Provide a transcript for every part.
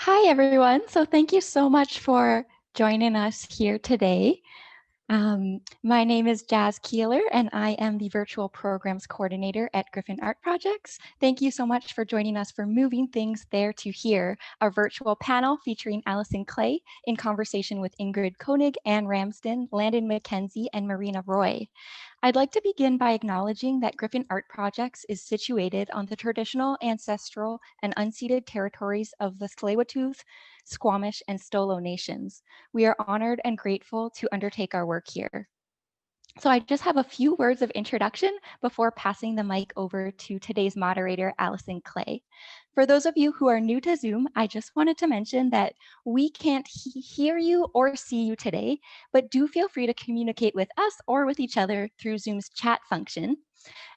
Hi, everyone. So thank you so much for joining us here today. My name is Jazz Keeler, and I am the Virtual Programs Coordinator at Griffin Art Projects. Thank you so much for joining us for Moving Things There to Here, our virtual panel featuring Allyson Clay in conversation with Ingrid Koenig, Anne Ramsden, Landon Mackenzie, and Marina Roy. I'd like to begin by acknowledging that Griffin Art Projects is situated on the traditional, ancestral, and unceded territories of the Tsleil-Waututh, Squamish, and Stolo nations. We are honored and grateful to undertake our work here. So I just have a few words of introduction before passing the mic over to today's moderator, Allyson Clay. For those of you who are new to Zoom, I just wanted to mention that we can't hear you or see you today, but do feel free to communicate with us or with each other through Zoom's chat function.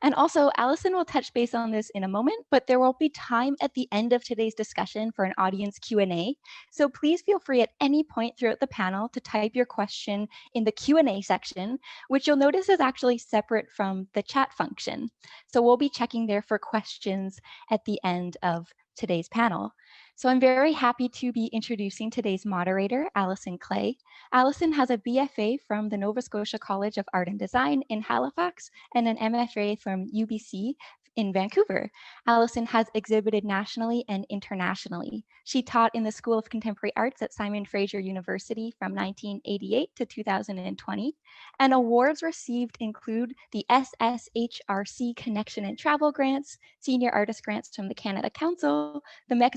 And also, Allyson will touch base on this in a moment, but there will be time at the end of today's discussion for an audience Q&A. So please feel free at any point throughout the panel to type your question in the Q&A section, which you'll notice is actually separate from the chat function. So we'll be checking there for questions at the end of today's panel. So I'm very happy to be introducing today's moderator, Allyson Clay. Allyson has a BFA from the Nova Scotia College of Art and Design in Halifax and an MFA from UBC in Vancouver. Allyson has exhibited nationally and internationally. She taught in the School of Contemporary Arts at Simon Fraser University from 1988 to 2020, and awards received include the SSHRC Connection and Travel Grants, Senior Artist Grants from the Canada Council, the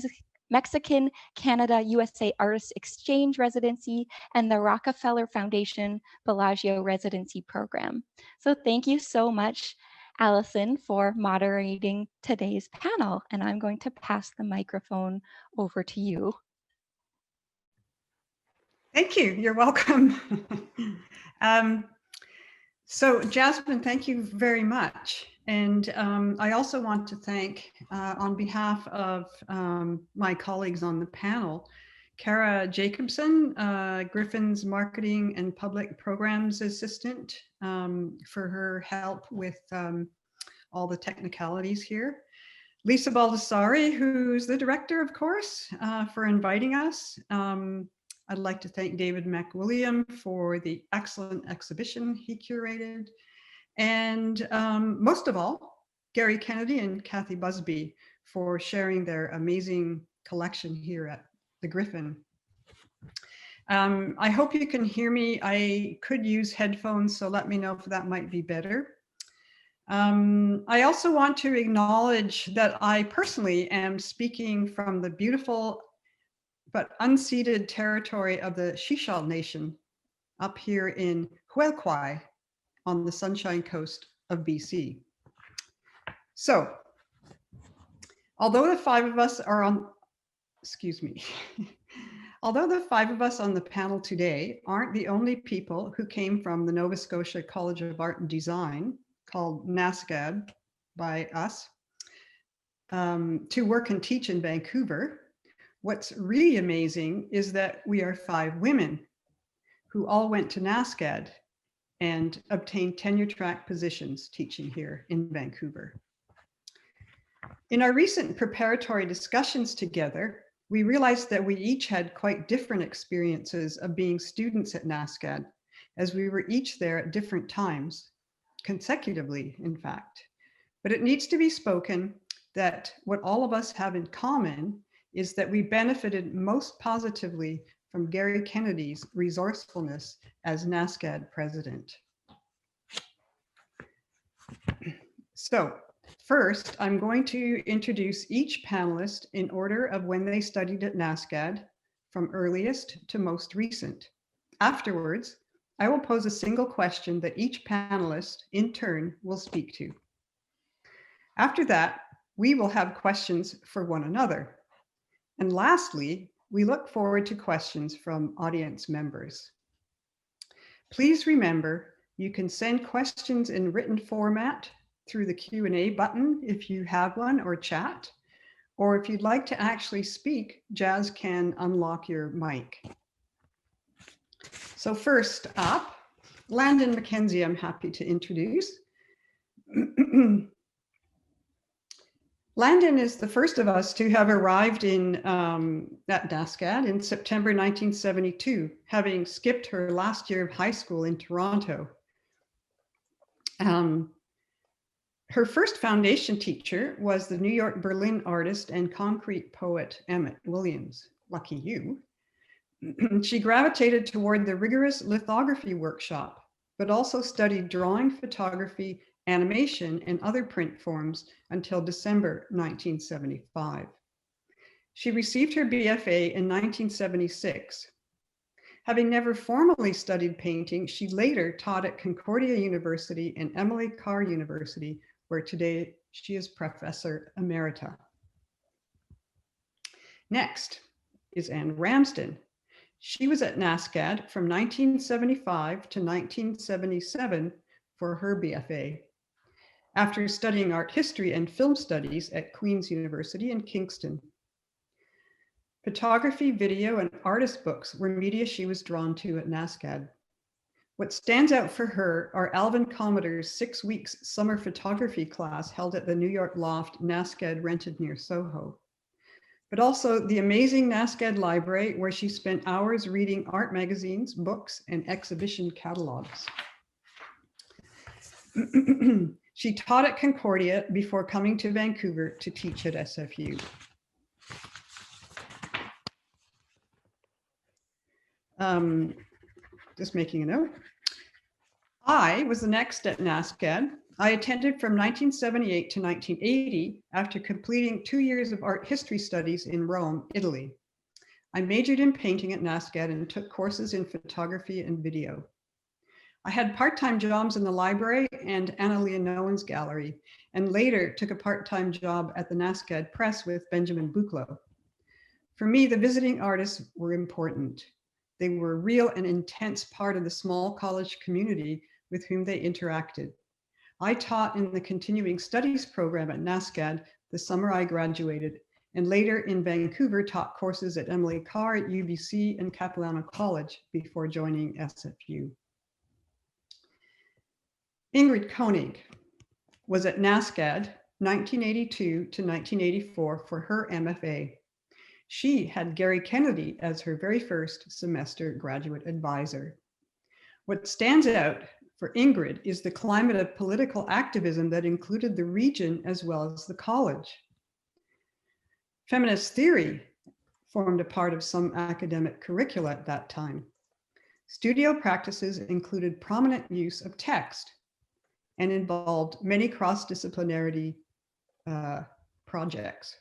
Mexican Canada USA Artist Exchange Residency, and the Rockefeller Foundation Bellagio Residency Program. So thank you so much, Allyson, for moderating today's panel, and I'm going to pass the microphone over to you. Thank you. You're welcome. So Jasmine, thank you very much. And I also want to thank, on behalf of my colleagues on the panel, Kara Jacobson, Griffin's Marketing and Public Programs Assistant, for her help with all the technicalities here. Lisa Baldessari, who's the director, of course, for inviting us. I'd like to thank David McWilliam for the excellent exhibition he curated. And most of all, Gary Kennedy and Kathy Busby for sharing their amazing collection here at the Griffin. I hope you can hear me. I could use headphones, so let me know if that might be better. I also want to acknowledge that I personally am speaking from the beautiful but unceded territory of the Shishal Nation up here in Huelquai on the Sunshine Coast of BC. So, although the five of us are on, although the five of us on the panel today aren't the only people who came from the Nova Scotia College of Art and Design, called NSCAD by us, to work and teach in Vancouver, what's really amazing is that we are five women who all went to NSCAD and obtained tenure-track positions teaching here in Vancouver. In our recent preparatory discussions together, we realized that we each had quite different experiences of being students at NSCAD, as we were each there at different times, consecutively, in fact. But it needs to be spoken that what all of us have in common is that we benefited most positively from Gary Kennedy's resourcefulness as NSCAD president. So first, I'm going to introduce each panelist in order of when they studied at NSCAD, from earliest to most recent. Afterwards, I will pose a single question that each panelist in turn will speak to. After that, we will have questions for one another. And lastly, we look forward to questions from audience members. Please remember, you can send questions in written format through the Q&A button if you have one, or chat, or if you'd like to actually speak, Jazz can unlock your mic. So first up, Landon Mackenzie, I'm happy to introduce. Landon is the first of us to have arrived at NSCAD in September 1972, having skipped her last year of high school in Toronto. Her first foundation teacher was the New York Berlin artist and concrete poet Emmett Williams. Lucky you. She gravitated toward the rigorous lithography workshop, but also studied drawing, photography, animation, and other print forms until December 1975. She received her BFA in 1976. Having never formally studied painting, she later taught at Concordia University and Emily Carr University, where today she is Professor Emerita. Next is Anne Ramsden. She was at NSCAD from 1975 to 1977 for her BFA. After studying art history and film studies at Queen's University in Kingston. Photography, video, and artist books were media she was drawn to at NSCAD. What stands out for her are Alvin Cometer's 6 weeks summer photography class held at the New York loft NSCAD rented near Soho, but also the amazing NSCAD library where she spent hours reading art magazines, books, and exhibition catalogs. She taught at Concordia before coming to Vancouver to teach at SFU. Just making a note. I was the next at NSCAD. I attended from 1978 to 1980 after completing 2 years of art history studies in Rome, Italy. I majored in painting at NSCAD and took courses in photography and video. I had part-time jobs in the library and Anna Leonowen's gallery, and later took a part-time job at the NSCAD press with Benjamin Bukla. For me, the visiting artists were important. They were a real and intense part of the small college community with whom they interacted. I taught in the continuing studies program at NSCAD the summer I graduated, and later in Vancouver taught courses at Emily Carr at UBC and Capilano College before joining SFU. Ingrid Koenig was at NSCAD 1982 to 1984 for her MFA. She had Gary Kennedy as her very first semester graduate advisor. What stands out for Ingrid is the climate of political activism that included the region as well as the college. Feminist theory formed a part of some academic curricula at that time. Studio practices included prominent use of text and involved many cross-disciplinary projects,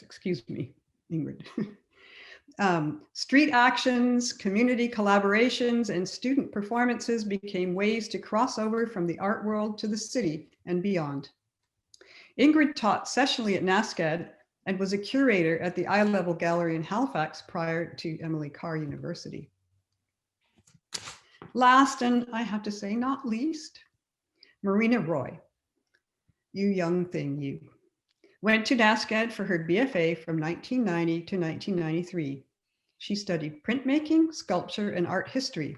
excuse me, Ingrid. Street actions, community collaborations, and student performances became ways to cross over from the art world to the city and beyond. Ingrid taught sessionally at NSCAD and was a curator at the eye-level gallery in Halifax prior to Emily Carr University. Last, and I have to say not least, Marina Roy. You young thing, you. Went to NSCAD for her BFA from 1990 to 1993. She studied printmaking, sculpture, and art history.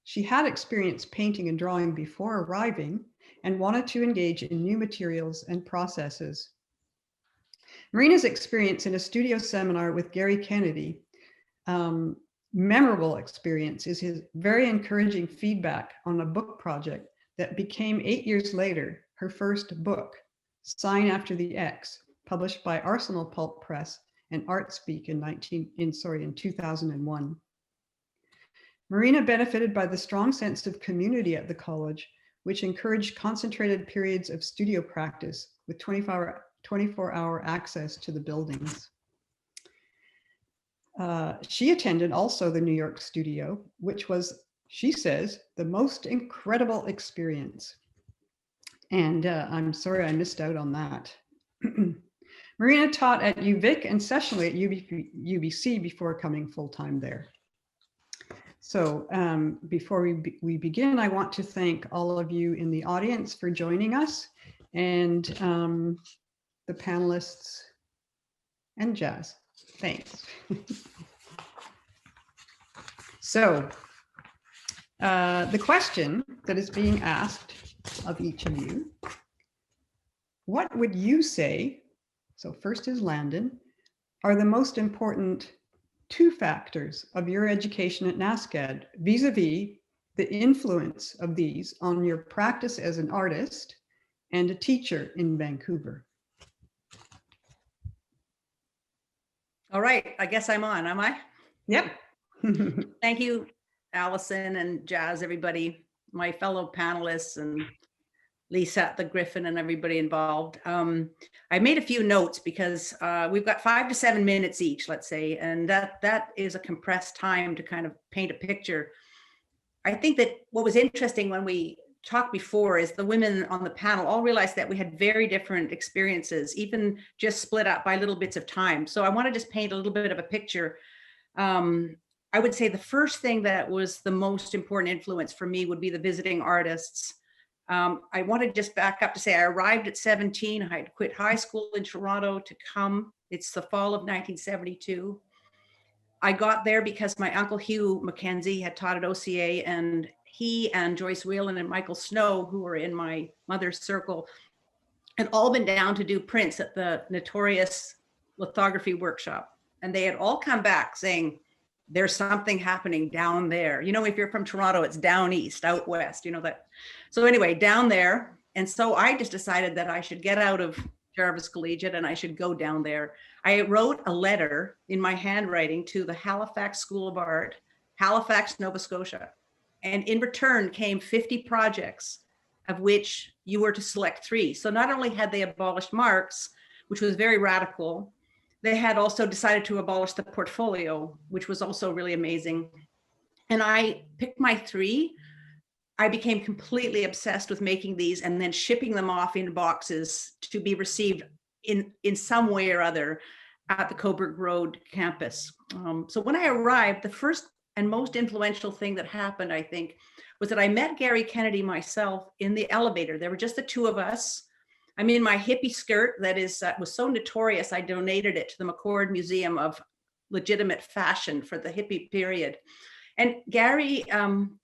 She had experience painting and drawing before arriving and wanted to engage in new materials and processes. Marina's experience in a studio seminar with Gary Kennedy, memorable experience, is his very encouraging feedback on a book project that became 8 years later her first book, Sign After the X, published by Arsenal Pulp Press and ArtSpeak in 2001. Marina benefited by the strong sense of community at the college, which encouraged concentrated periods of studio practice with 24-hour access to the buildings. She attended also the New York studio, which was, she says, the most incredible experience. And I'm sorry I missed out on that. Marina taught at UVic and sessionally at UBC before coming full-time there. So before we begin, I want to thank all of you in the audience for joining us, and the panelists and Jazz. Thanks. So the question that is being asked of each of you What would you say, so first is Landon, are the most important 2 factors of your education at NSCAD vis-a-vis the influence of these on your practice as an artist and a teacher in Vancouver? All right, I guess I'm on, am I? Yep. Thank you, Allison and Jazz, everybody, my fellow panelists, and Lisa at the Griffin and everybody involved. I made a few notes because we've got 5 to 7 minutes each, let's say, and that is a compressed time to kind of paint a picture. I think that what was interesting when we talked before is the women on the panel all realized that we had very different experiences, even just split up by little bits of time. So I want to just paint a little bit of a picture. I would say the first thing that was the most important influence for me would be the visiting artists. I want to just back up to say I arrived at 17. I had quit high school in Toronto to come. It's the fall of 1972. I got there because my uncle Hugh Mackenzie had taught at OCA, and he and Joyce Whelan and Michael Snow, who were in my mother's circle, had all been down to do prints at the notorious lithography workshop. And they had all come back saying, there's something happening down there. You know, if you're from Toronto, it's down east, out west, you know that. So anyway, down there. And so I just decided that I should get out of Jarvis Collegiate and I should go down there. I wrote a letter in my handwriting to the Halifax School of Art, Halifax, Nova Scotia. And in return came 50 projects, of which you were to select 3. So not only had they abolished marks, which was very radical, they had also decided to abolish the portfolio, which was also really amazing. And I picked my 3. I became completely obsessed with making these and then shipping them off in boxes to be received in some way or other at the Coburg Road campus. So when I arrived, the first and most influential thing that happened, I think, was that I met Gary Kennedy myself in the elevator. There were just the 2 of us. I'm in my hippie skirt that was so notorious, I donated it to the McCord Museum of Legitimate Fashion for the hippie period. And Gary,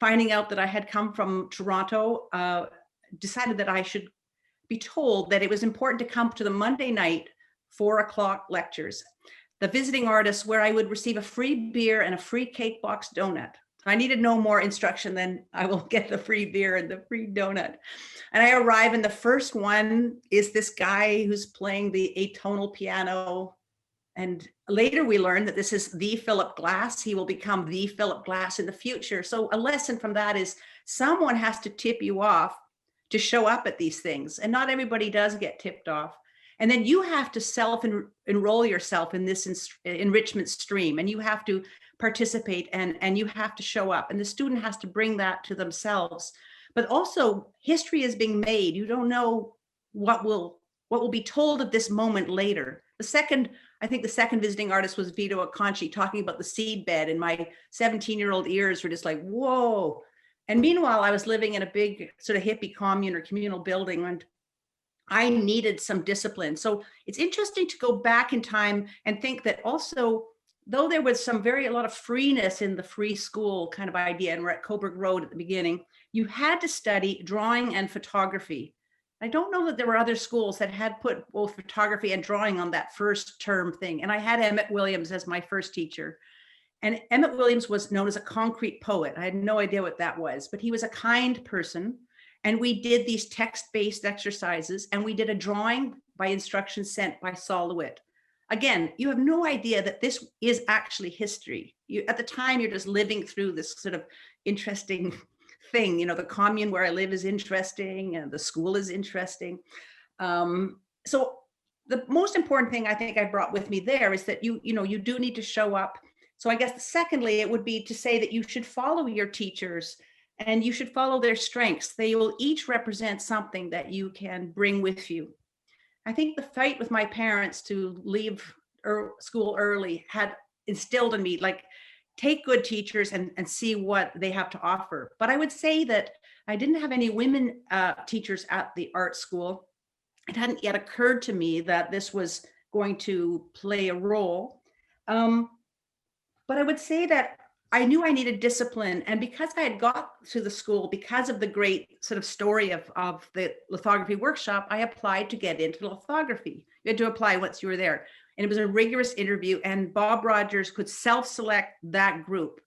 finding out that I had come from Toronto, decided that I should be told that it was important to come to the Monday night 4 o'clock lectures, the visiting artists, where I would receive a free beer and a free cake box donut. I needed no more instruction than I will get the free beer and the free donut. And I arrive, and the first one is this guy who's playing the atonal piano. And later we learned that this is the Philip Glass. He will become the Philip Glass in the future. So a lesson from that is someone has to tip you off to show up at these things. And not everybody does get tipped off. And then you have to self-enroll yourself in this enrichment stream, and you have to participate and you have to show up, and the student has to bring that to themselves. But also history is being made. You don't know what will be told of this moment later. I think the second visiting artist was Vito Akanchi, talking about the seed bed, and my 17-year-old ears were just like, whoa. And meanwhile, I was living in a big sort of hippie commune or communal building, and I needed some discipline. So it's interesting to go back in time and think that also, though there was a lot of freeness in the free school kind of idea, and we're at Coburg Road at the beginning, you had to study drawing and photography. I don't know that there were other schools that had put both photography and drawing on that first term thing. And I had Emmett Williams as my first teacher. And Emmett Williams was known as a concrete poet. I had no idea what that was, but he was a kind person. And we did these text-based exercises, and we did a drawing by instructions sent by Sol LeWitt. Again, you have no idea that this is actually history. At the time, you're just living through this sort of interesting thing. You know, the commune where I live is interesting, and the school is interesting. So the most important thing I think I brought with me there is that you do need to show up. So I guess secondly, it would be to say that you should follow your teachers and you should follow their strengths. They will each represent something that you can bring with you. I think the fight with my parents to leave school early had instilled in me, like, take good teachers and see what they have to offer. But I would say that I didn't have any women teachers at the art school. It hadn't yet occurred to me that this was going to play a role. But I would say that I knew I needed discipline. And because I had got to the school, because of the great sort of story of the lithography workshop, I applied to get into lithography. You had to apply once you were there. And it was a rigorous interview, and Bob Rogers could self-select that group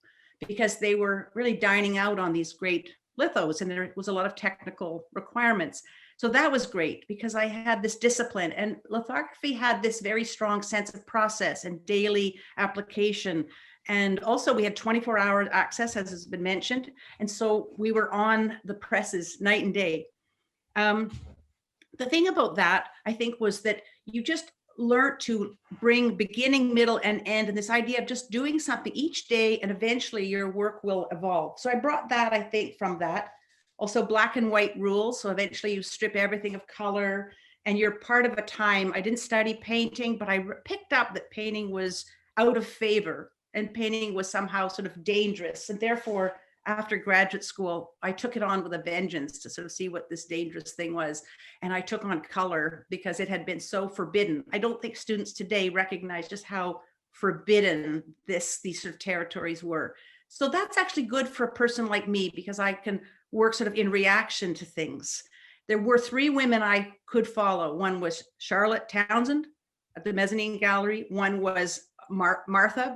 because they were really dining out on these great lithos, and there was a lot of technical requirements. So that was great because I had this discipline, and lithography had this very strong sense of process and daily application. And also we had 24-hour access, as has been mentioned. And so we were on the presses night and day. The thing about that, I think, was that you just learned to bring beginning, middle, and end, and this idea of just doing something each day, and eventually your work will evolve. So I brought that, I think, from that. Also black and white rules. So eventually you strip everything of color, and you're part of a time. I didn't study painting, but I picked up that painting was out of favor, and painting was somehow sort of dangerous. And therefore, after graduate school, I took it on with a vengeance to sort of see what this dangerous thing was. And I took on color because it had been so forbidden. I don't think students today recognize just how forbidden these sort of territories were. So that's actually good for a person like me because I can work sort of in reaction to things. There were 3 women I could follow. One was Charlotte Townsend at the Mezzanine Gallery. One was Martha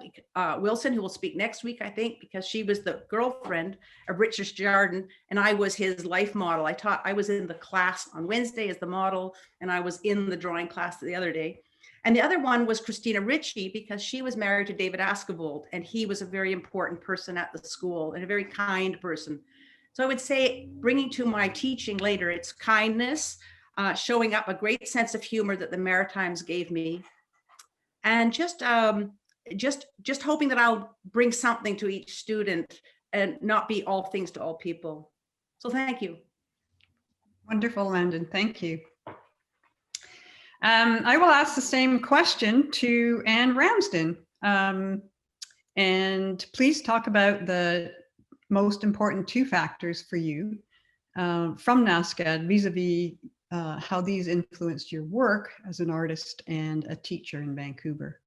Wilson, who will speak next week, I think, because she was the girlfriend of Richard Jardin, and I was his life model. I was in the class on Wednesday as the model, and I was in the drawing class the other day. And the other one was Christina Ritchie, because she was married to David Askevold, and he was a very important person at the school and a very kind person. So I would say, bringing to my teaching later, it's kindness, showing up a great sense of humor that the Maritimes gave me, and just hoping that I'll bring something to each student and not be all things to all people. So thank you. Wonderful, Landon. Thank you. I will ask the same question to Anne Ramsden. And please talk about the most important 2 factors for you from NSCAD vis-a-vis how these influenced your work as an artist and a teacher in Vancouver.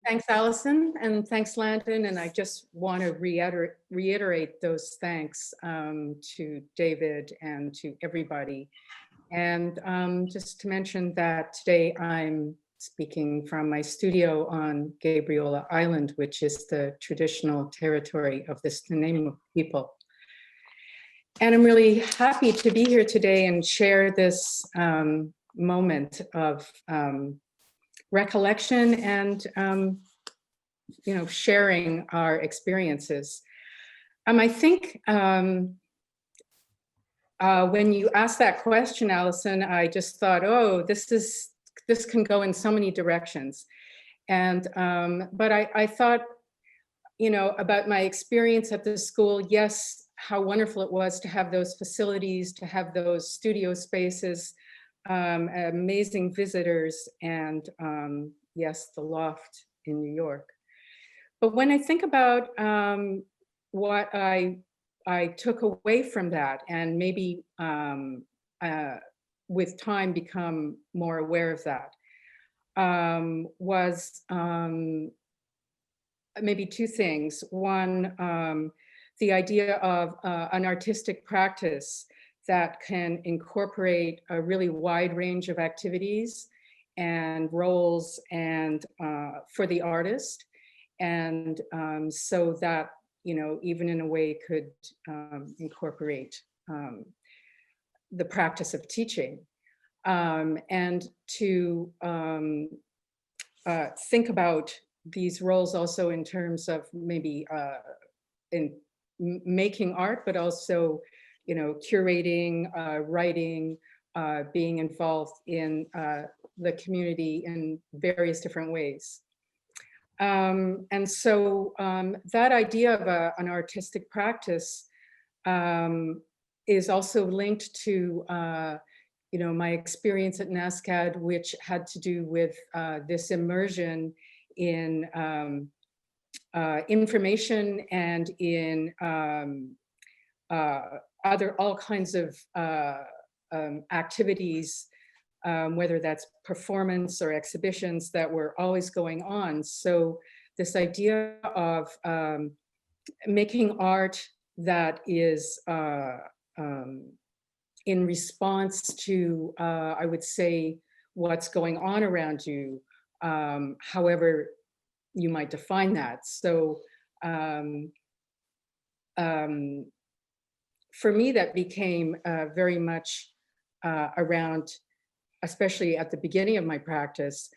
Thanks, Allison, and thanks, Landon. And I just want to reiterate those thanks to David and to everybody. And just to mention that today I'm speaking from my studio on Gabriola Island, which is the traditional territory of the Nanaimo people. And I'm really happy to be here today and share this moment of recollection and sharing our experiences. I think when you asked that question, Allison, I just thought, oh, this can go in so many directions. And but I thought, about my experience at the school. Yes, how wonderful it was to have those facilities, to have those studio spaces, amazing visitors, and yes, the loft in New York. But when I think about what I took away from that, and maybe with time become more aware of that, was maybe 2 things. One, the idea of an artistic practice that can incorporate a really wide range of activities and roles and for the artist, and so that even in a way could incorporate the practice of teaching, and to think about these roles also in terms of maybe in making art, but also curating, writing, being involved in the community in various different ways. And so that idea of an artistic practice is also linked to my experience at NSCAD, which had to do with this immersion in information and in all kinds of activities, whether that's performance or exhibitions that were always going on. So this idea of making art that is in response to, I would say, what's going on around you, however you might define that. So for me, that became very much around, especially at the beginning of my practice,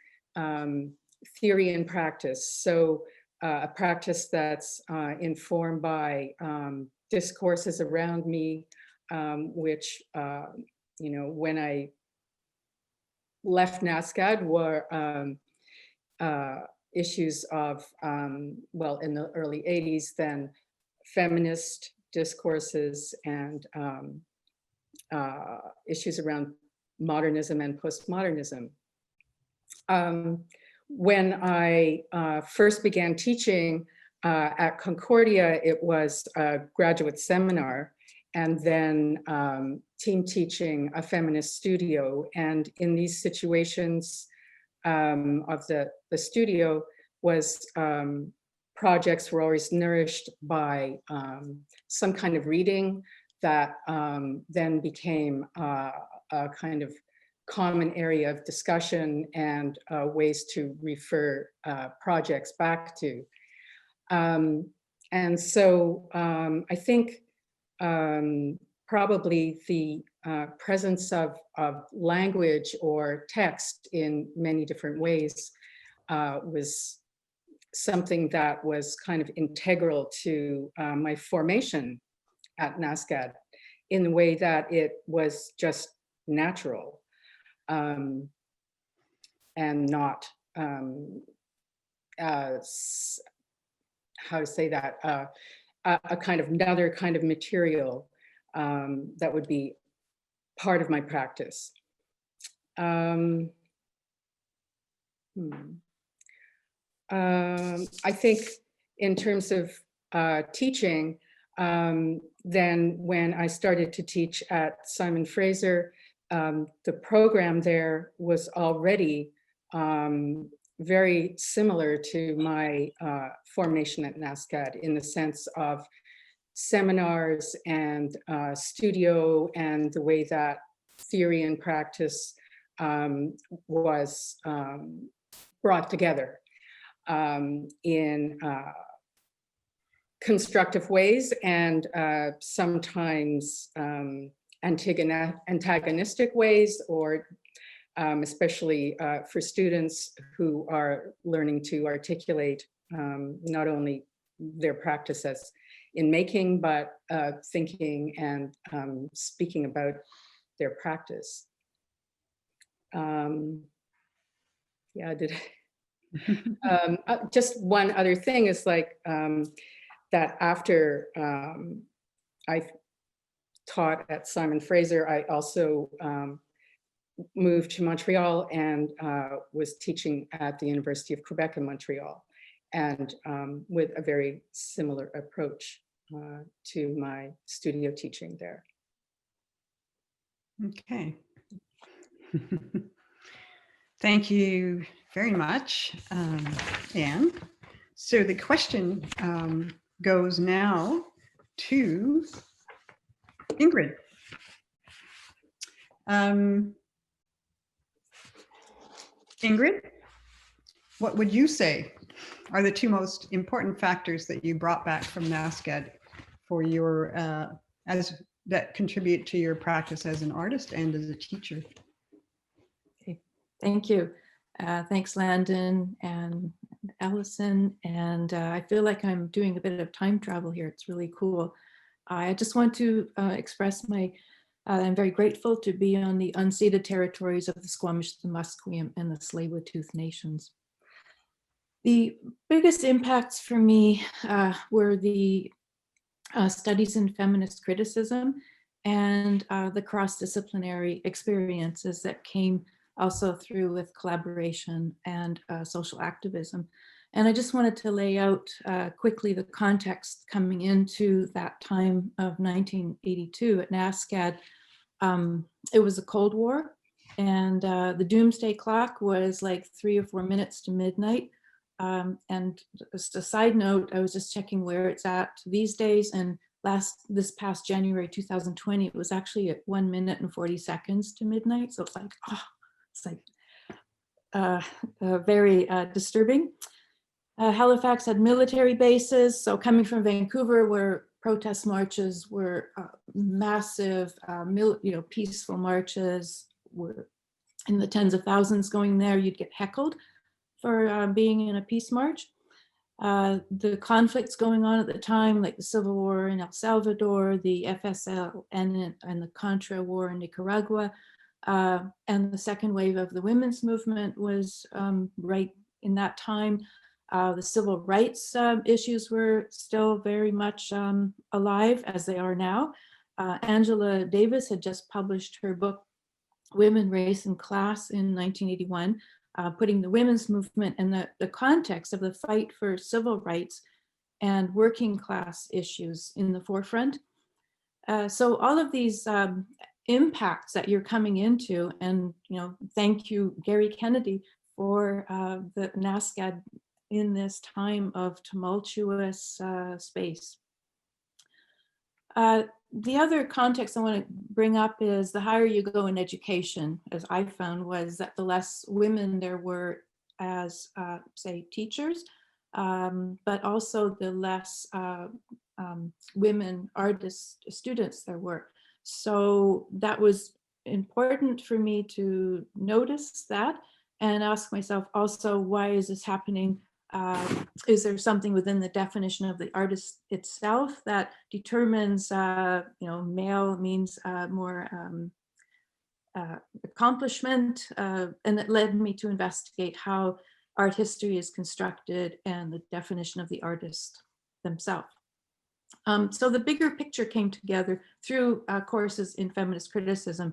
theory and practice. So a practice that's informed by discourses around me, which, you know, when I left NSCAD were issues of, well, in the early 80s, then feminist discourses and issues around modernism and postmodernism. When I first began teaching at Concordia, it was a graduate seminar, and then team teaching a feminist studio. And in these situations of the studio was projects were always nourished by some kind of reading that then became a kind of common area of discussion and ways to refer projects back to. And so I think probably the presence of language or text in many different ways was something that was kind of integral to my formation at NSCAD in the way that it was just natural and not, how to say that, a kind of another kind of material that would be part of my practice. I think in terms of teaching, then when I started to teach at Simon Fraser, the program there was already very similar to my formation at NSCAD in the sense of seminars and studio and the way that theory and practice was brought together in constructive ways and sometimes antagonistic ways, or especially for students who are learning to articulate not only their practice as in making, but thinking and speaking about their practice. Yeah, just one other thing is like that after I taught at Simon Fraser, I also moved to Montreal and was teaching at the University of Quebec in Montreal, and with a very similar approach to my studio teaching there. Okay. Thank you very much, Anne. So the question goes now to Ingrid. Ingrid, what would you say are the two most important factors that you brought back from NSCAD for your that contribute to your practice as an artist and as a teacher? Okay, thank you. Thanks, Landon and Allison. And I feel like I'm doing a bit of time travel here. It's really cool. I just want to express I'm very grateful to be on the unceded territories of the Squamish, the Musqueam, and the Tsleil-Waututh nations. The biggest impacts for me were the studies in feminist criticism and the cross-disciplinary experiences that came also through with collaboration and social activism. And I just wanted to lay out quickly the context coming into that time of 1982 at NSCAD. It was the Cold War, and the doomsday clock was like 3 or 4 minutes to midnight. And just a side note, I was just checking where it's at these days, and this past January 2020, it was actually at 1 minute and 40 seconds to midnight. So it's like, oh, it's like very disturbing. Halifax had military bases. So coming from Vancouver, where protest marches were massive, peaceful marches, were in the tens of thousands going there, you'd get heckled for being in a peace march. The conflicts going on at the time, like the Civil War in El Salvador, the FSL and the Contra War in Nicaragua, and the second wave of the women's movement was right in that time. The civil rights issues were still very much alive, as they are now. Angela Davis had just published her book, Women, Race, and Class in 1981, putting the women's movement and the context of the fight for civil rights and working class issues in the forefront. So all of these impacts that you're coming into, and thank you, Gary Kennedy, for the NSCAD in this time of tumultuous space. The other context I want to bring up is the higher you go in education, as I found, was that the less women there were as, say, teachers, but also the less women artists, students there were. So that was important for me to notice that and ask myself also, why is this happening? Is there something within the definition of the artist itself that determines, male means more accomplishment? And it led me to investigate how art history is constructed and the definition of the artist themselves. So the bigger picture came together through courses in feminist criticism.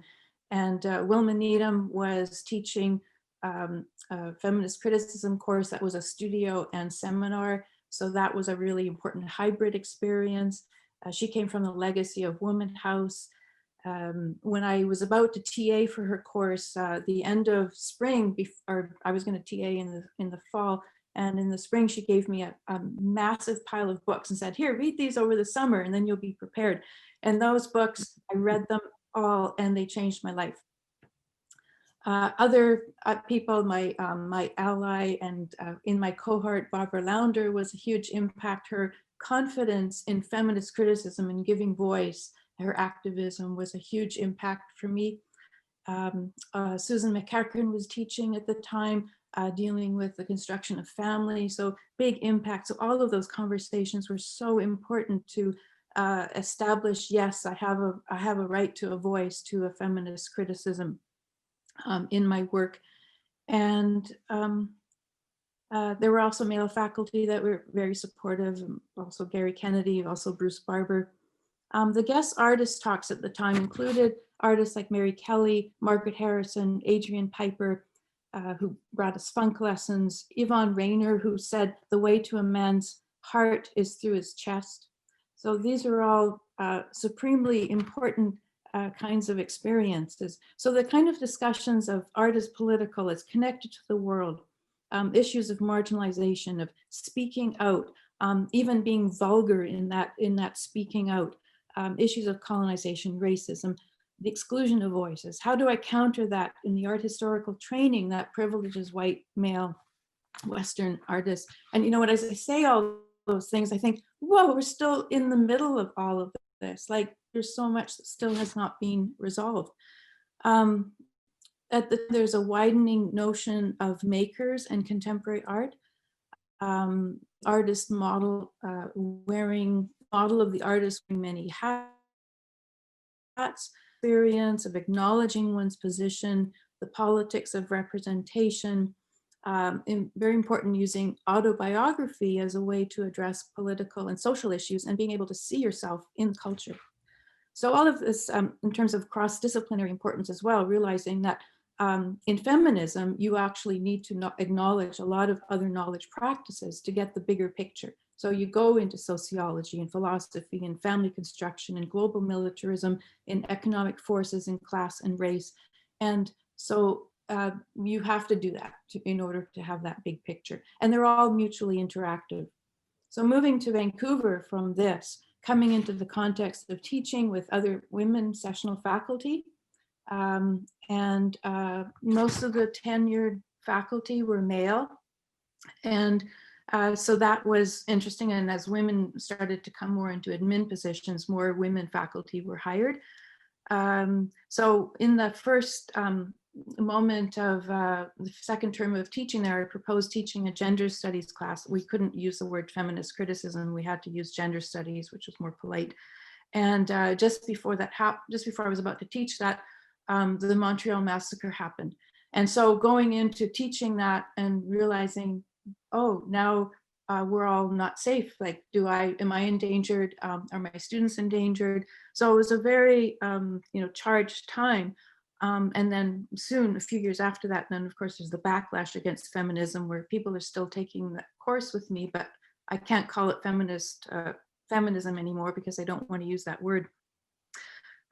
And Wilma Needham was teaching a feminist criticism course that was a studio and seminar. So that was a really important hybrid experience. She came from the legacy of Woman House. When I was about to TA for her course, the end of spring, or I was going to TA in the fall, and in the spring she gave me a massive pile of books and said, "Here, read these over the summer, and then you'll be prepared." And those books, I read them all, and they changed my life. Other people, my ally and in my cohort, Barbara Lounder, was a huge impact. Her confidence in feminist criticism and giving voice, her activism was a huge impact for me. Susan McEachern was teaching at the time, dealing with the construction of family, so big impact. So all of those conversations were so important to establish, yes, I have a right to a voice, to a feminist criticism in my work. And there were also male faculty that were very supportive, also Gary Kennedy, also Bruce Barber. The guest artist talks at the time included artists like Mary Kelly, Margaret Harrison, Adrian Piper, who brought us funk lessons, Yvonne Rainer, who said the way to a man's heart is through his chest. So these are all supremely important kinds of experiences. So the kind of discussions of art as political, as connected to the world, issues of marginalization, of speaking out, even being vulgar in that speaking out, issues of colonization, racism, the exclusion of voices. How do I counter that in the art historical training that privileges white male Western artists? And as I say all those things, I think, whoa, we're still in the middle of all of this. Like, there's so much that still has not been resolved. There's a widening notion of makers and contemporary art. Artist model, model of the artist wearing many hats, experience of acknowledging one's position, the politics of representation, and very important, using autobiography as a way to address political and social issues and being able to see yourself in culture. So all of this in terms of cross-disciplinary importance as well, realizing that in feminism, you actually need to acknowledge a lot of other knowledge practices to get the bigger picture. So you go into sociology and philosophy and family construction and global militarism, in economic forces and class and race. And so you have to do that in order to have that big picture. And they're all mutually interactive. So moving to Vancouver from this, coming into the context of teaching with other women sessional faculty, and most of the tenured faculty were male. And so that was interesting. And as women started to come more into admin positions, more women faculty were hired. So in the first moment of the second term of teaching there, I proposed teaching a gender studies class. We couldn't use the word feminist criticism. We had to use gender studies, which was more polite. And just before that just before I was about to teach that, the Montreal massacre happened. And so going into teaching that and realizing, oh, now we're all not safe. Like, am I endangered? Are my students endangered? So it was a very, charged time. And then soon, a few years after that, then of course there's the backlash against feminism, where people are still taking that course with me, but I can't call it feminism anymore because I don't want to use that word.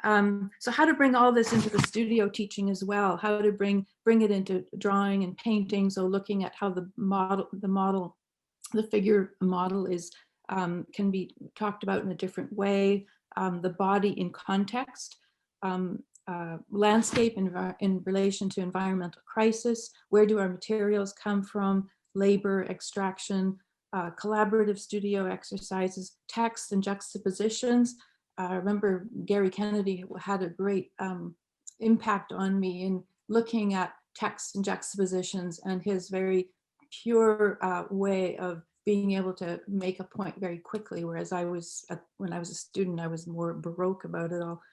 So how to bring all this into the studio teaching as well, how to bring it into drawing and painting. So looking at how the figure model is can be talked about in a different way, the body in context, landscape in relation to environmental crisis, where do our materials come from, labor, extraction, collaborative studio exercises, text and juxtapositions. I remember Gary Kennedy had a great impact on me in looking at text and juxtapositions, and his very pure way of being able to make a point very quickly, whereas when I was a student, I was more baroque about it all.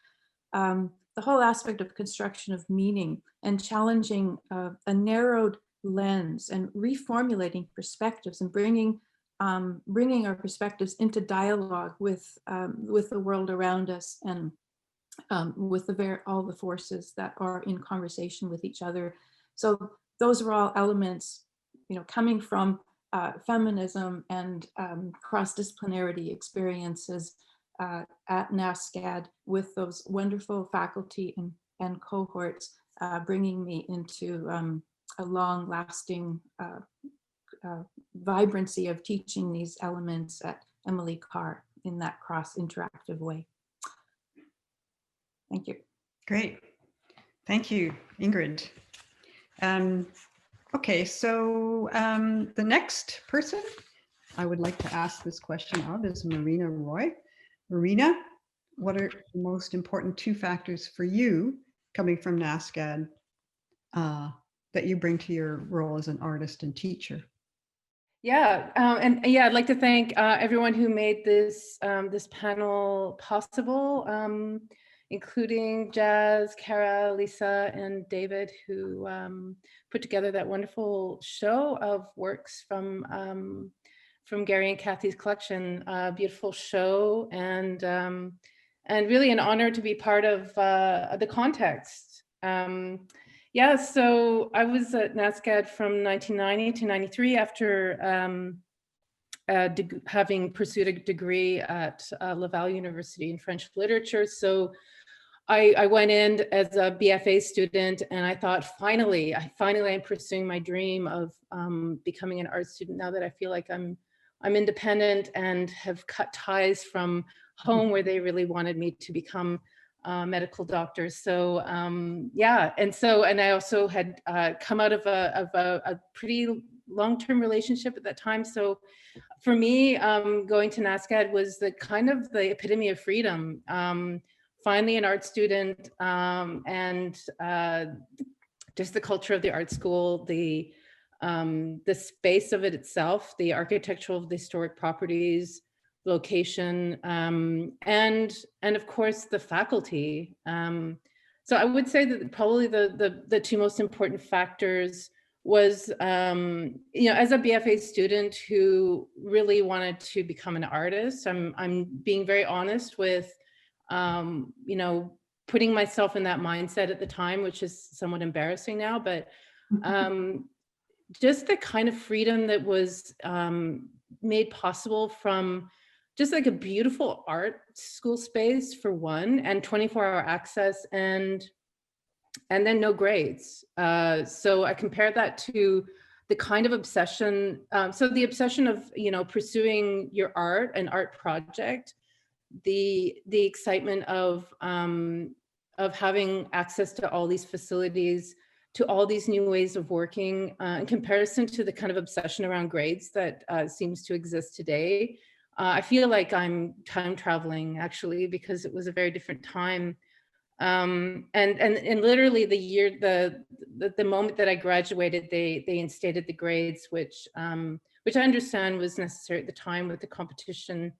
The whole aspect of construction of meaning and challenging a narrowed lens and reformulating perspectives and bringing our perspectives into dialogue with the world around us and with all the forces that are in conversation with each other. So those are all elements, coming from feminism and cross-disciplinarity experiences at NSCAD with those wonderful faculty and cohorts, bringing me into a long-lasting vibrancy of teaching these elements at Emily Carr in that cross-interactive way. Thank you. Great. Thank you, Ingrid. Okay, so the next person I would like to ask this question of is Marina Roy. Marina, what are the most important 2 factors for you coming from NSCAD that you bring to your role as an artist and teacher? Yeah, I'd like to thank everyone who made this this panel possible, including Jazz, Kara, Lisa, and David, who put together that wonderful show of works from Gary and Kathy's collection. A beautiful show, and really an honor to be part of the context. Yeah, so I was at NSCAD from 1990 to 93 after having pursued a degree at Laval University in French literature. So I went in as a BFA student, and I thought, finally I'm pursuing my dream of becoming an art student, now that I feel like I'm independent and have cut ties from home where they really wanted me to become medical doctor. So yeah, and I also had come out of a pretty long-term relationship at that time. So for me, going to NSCAD was the kind of the epitome of freedom. Finally an art student, and just the culture of the art school, the space of it itself, the architectural of the historic properties, location, and of course the faculty. So I would say that probably the 2 most important factors was, as a BFA student who really wanted to become an artist, I'm being very honest with, putting myself in that mindset at the time, which is somewhat embarrassing now, but just the kind of freedom that was made possible from just like a beautiful art school space for one, and 24-hour access, and and then no grades. So I compared that to the kind of obsession, so the obsession of, you know, pursuing your art, an art project, the excitement of having access to all these facilities, to all these new ways of working, in comparison to the kind of obsession around grades that seems to exist today. I feel like I'm time traveling, actually, because it was a very different time. And literally the year, the moment that I graduated, they instated the grades, which I understand was necessary at the time with the competition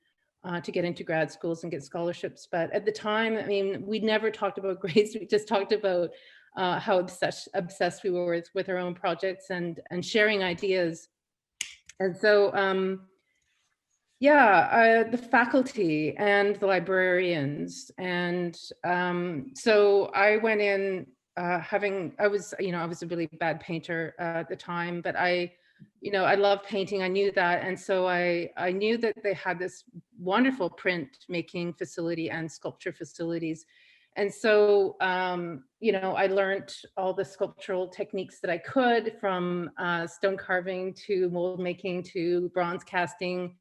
to get into grad schools and get scholarships. But at the time, I mean, we never talked about grades. We just talked about how obsessed we were with our own projects and sharing ideas. And so, yeah, the faculty and the librarians. And so I went in I was a really bad painter at the time, but I love painting. I knew that. And so I knew that they had this wonderful print making facility and sculpture facilities. And so, I learned all the sculptural techniques that I could, from stone carving to mold making to bronze casting.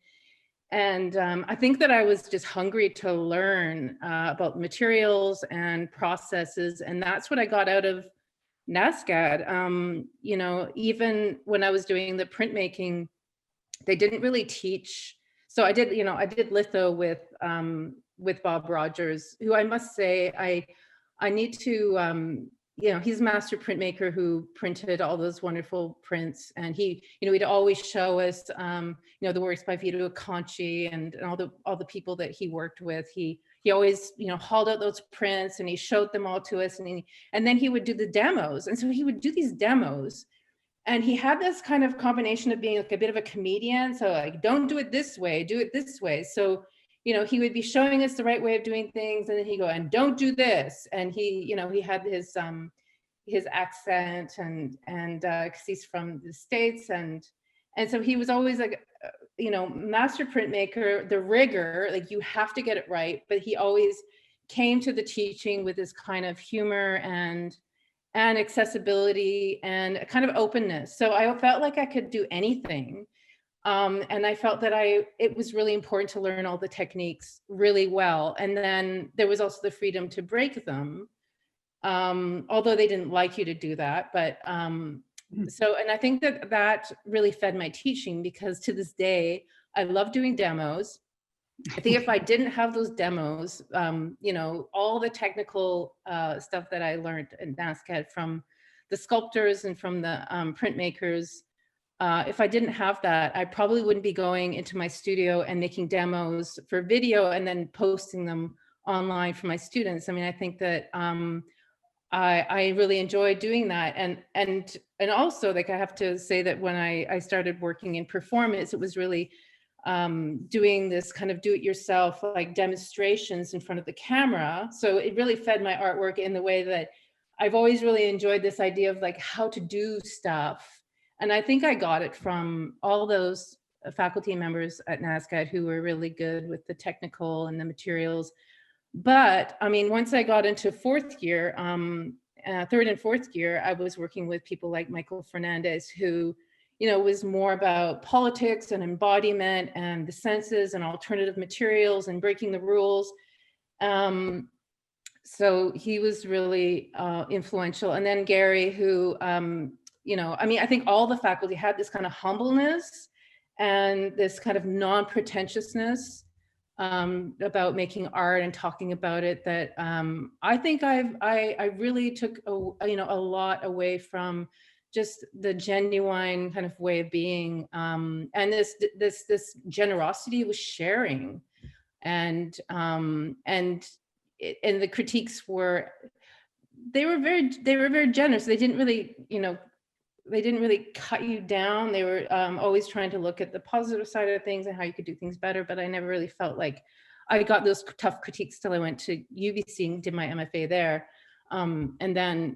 And I think that I was just hungry to learn about materials and processes. And that's what I got out of NSCAD. Even when I was doing the printmaking, they didn't really teach. So I did litho with Bob Rogers, who I must say, I need to, he's a master printmaker who printed all those wonderful prints. And he'd always show us, the works by Vito Akanchi and all the people that he worked with. He always, hauled out those prints and he showed them all to us. And then he would do the demos. And so he would do these demos. And he had this kind of combination of being like a bit of a comedian. So like, don't do it this way, do it this way. So, he would be showing us the right way of doing things. And then he'd go, and don't do this. And he had his accent and cause he's from the States. And so he was always like, master printmaker, the rigor, like you have to get it right. But he always came to the teaching with this kind of humor and accessibility and a kind of openness. So I felt like I could do anything. And I felt that it was really important to learn all the techniques really well. And then there was also the freedom to break them. Although they didn't like you to do that, but and I think that really fed my teaching, because to this day, I love doing demos. I think if I didn't have those demos, all the technical stuff that I learned in NSCAD from the sculptors and from the printmakers, if I didn't have that, I probably wouldn't be going into my studio and making demos for video and then posting them online for my students. I mean, I think that I really enjoyed doing that. And also, like, I have to say that when I started working in performance, it was really doing this kind of do-it-yourself, like demonstrations in front of the camera. So it really fed my artwork in the way that I've always really enjoyed this idea of like how to do stuff. And I think I got it from all those faculty members at NSCAD who were really good with the technical and the materials. But I mean, once I got into fourth year, third and fourth year, I was working with people like Michael Fernandez, who, was more about politics and embodiment and the senses and alternative materials and breaking the rules. So he was really influential. And then Gary, who, I think all the faculty had this kind of humbleness and this kind of non-pretentiousness about making art and talking about it, that I think I really took a lot away from just the genuine kind of way of being, and this generosity was sharing, and the critiques were very generous. They didn't really cut you down. They were always trying to look at the positive side of things and how you could do things better. But I never really felt like I got those tough critiques till I went to UBC and did my MFA there. And then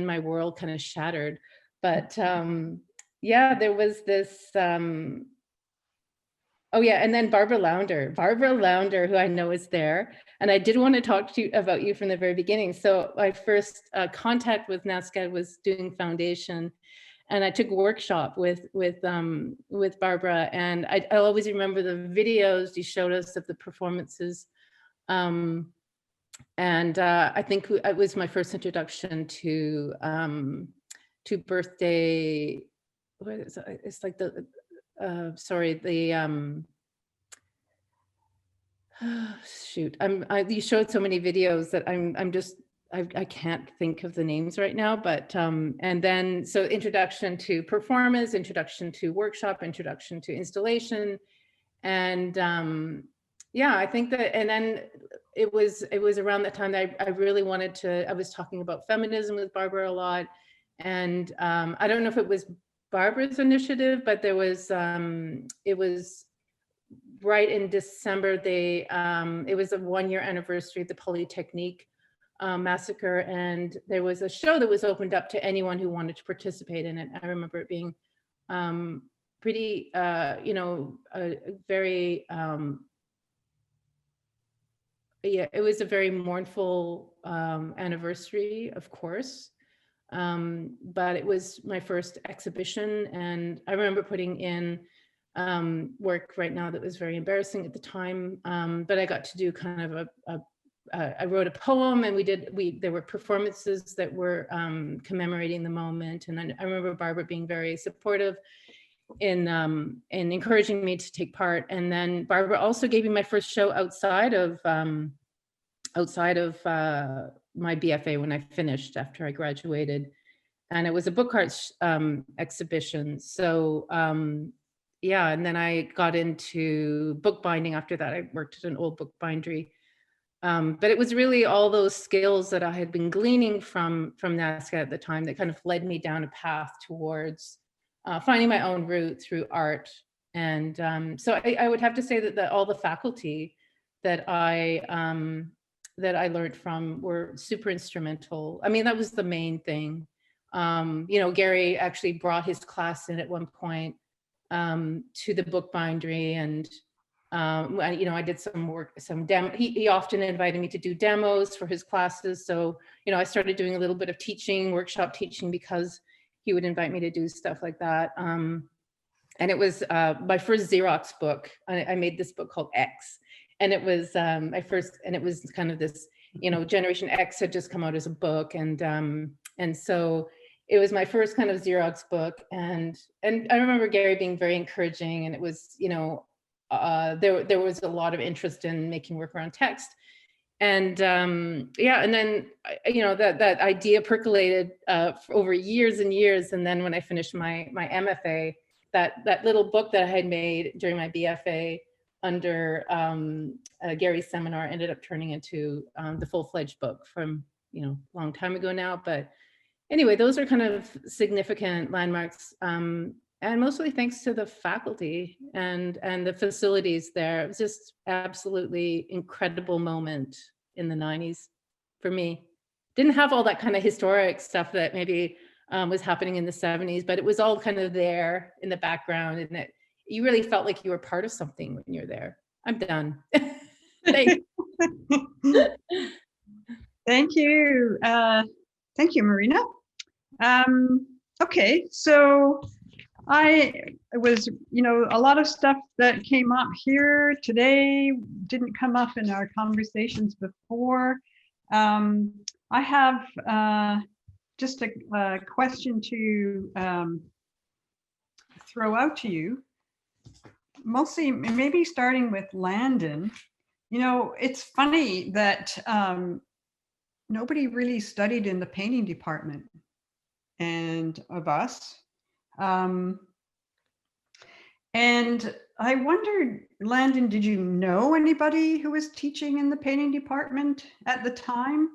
my world kind of shattered. But there was this, Oh yeah, and then Barbara Lounder, who I know is there. And I did want to talk to you about you from the very beginning. So my first contact with NSCAD was doing foundation, and I took a workshop with Barbara, and I always remember the videos you showed us of the performances. And I think it was my first introduction to birthday. What is it? It's like the shoot, you showed so many videos that I can't think of the names right now, but and then so introduction to performance, introduction to workshop, introduction to installation, and yeah, I think that, and then it was around that time that I really wanted to, I was talking about feminism with Barbara a lot, and I don't know if it was Barbara's initiative, but there was it was right in December, it was a 1-year anniversary of the Polytechnique massacre, and there was a show that was opened up to anyone who wanted to participate in it. I remember it being pretty, you know, very, yeah, it was a very mournful anniversary, of course. But it was my first exhibition, and I remember putting in work right now that was very embarrassing at the time, but I got to do kind of I wrote a poem, and there were performances that were commemorating the moment, and I remember Barbara being very supportive in encouraging me to take part. And then Barbara also gave me my first show outside of my BFA when I finished after I graduated, and it was a book arts exhibition. So yeah, and then I got into bookbinding after that. I worked at an old book bindery. But it was really all those skills that I had been gleaning from NSCAD at the time that kind of led me down a path towards finding my own route through art. And so I would have to say that all the faculty that I learned from were super instrumental. I mean, that was the main thing. You know, Gary actually brought his class in at one point to the book bindery, and you know, I did some work, some demo. He often invited me to do demos for his classes. So, you know, I started doing a little bit of teaching, workshop teaching, because he would invite me to do stuff like that. And it was my first Xerox book. I made this book called X, and it was my first, and it was kind of this, you know, Generation X had just come out as a book, and so it was my first kind of Xerox book, and I remember Gary being very encouraging, and it was, you know, there was a lot of interest in making work around text, and yeah, and then you know, that idea percolated for over years and years, and then when I finished my MFA, that little book that I had made during my BFA under Gary's seminar ended up turning into the full-fledged book from, you know, a long time ago now. But anyway, those are kind of significant landmarks, and mostly thanks to the faculty and the facilities there. It was just absolutely incredible moment in the 90s for me. Didn't have all that kind of historic stuff that maybe was happening in the 70s, but it was all kind of there in the background, and that you really felt like you were part of something when you're there. I'm done. Thanks. Thank you. Thank you, Marina. Okay, so it was, you know, a lot of stuff that came up here today didn't come up in our conversations before. I have just a question to throw out to you, mostly maybe starting with Landon. You know, it's funny that nobody really studied in the painting department and of us. And I wondered, Landon, did you know anybody who was teaching in the painting department at the time?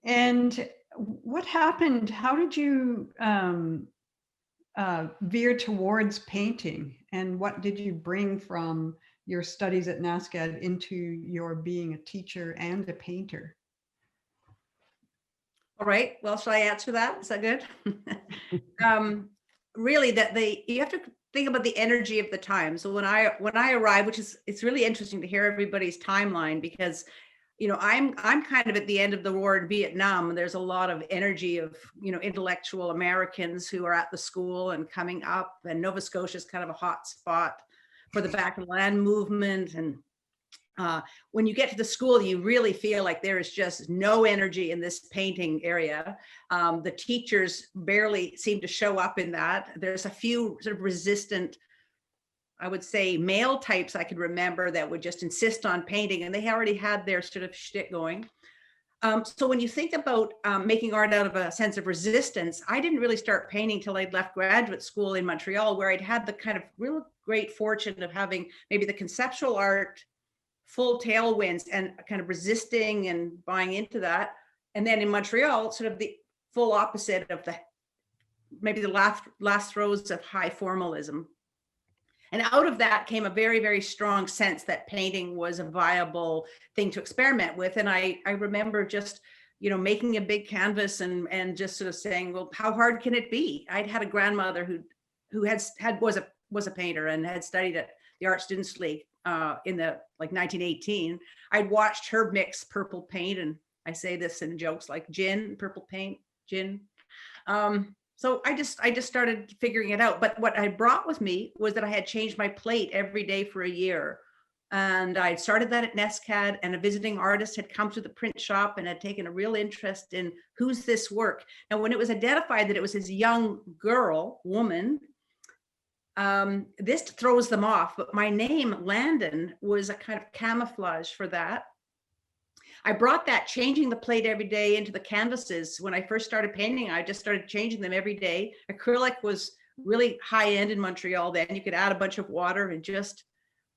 And what happened? How did you veer towards painting? And what did you bring from your studies at NSCAD into your being a teacher and a painter? All right. Well, shall I answer that? Is that good? Really, you have to think about the energy of the time. So when I arrived, it's really interesting to hear everybody's timeline, because I'm kind of at the end of the war in Vietnam, and there's a lot of energy of intellectual Americans who are at the school and coming up, and Nova Scotia is kind of a hot spot for the back of land movement. And when you get to the school, you really feel like there is just no energy in this painting area. The teachers barely seem to show up in that. There's a few sort of resistant, I would say, male types I could remember that would just insist on painting, and they already had their sort of shtick going. So when you think about making art out of a sense of resistance, I didn't really start painting till I'd left graduate school in Montreal, where I'd had the kind of real great fortune of having maybe the conceptual art full tailwinds and kind of resisting and buying into that. And then in Montreal, sort of the full opposite of maybe the last throes of high formalism. And out of that came a very, very strong sense that painting was a viable thing to experiment with. And I remember just, making a big canvas and just sort of saying, well, how hard can it be? I'd had a grandmother who was a painter and had studied at the Art Students League in the 1918. I'd watched her mix purple paint, and I say this in jokes like gin, purple paint, gin. So I just started figuring it out. But what I brought with me was that I had changed my plate every day for a year. And I'd started that at NSCAD, and a visiting artist had come to the print shop and had taken a real interest in who's this work. And when it was identified that it was his young woman, this throws them off. But my name, Landon, was a kind of camouflage for that. I brought that changing the plate every day into the canvases. When I first started painting, I just started changing them every day. Acrylic was really high end in Montreal then. You could add a bunch of water and just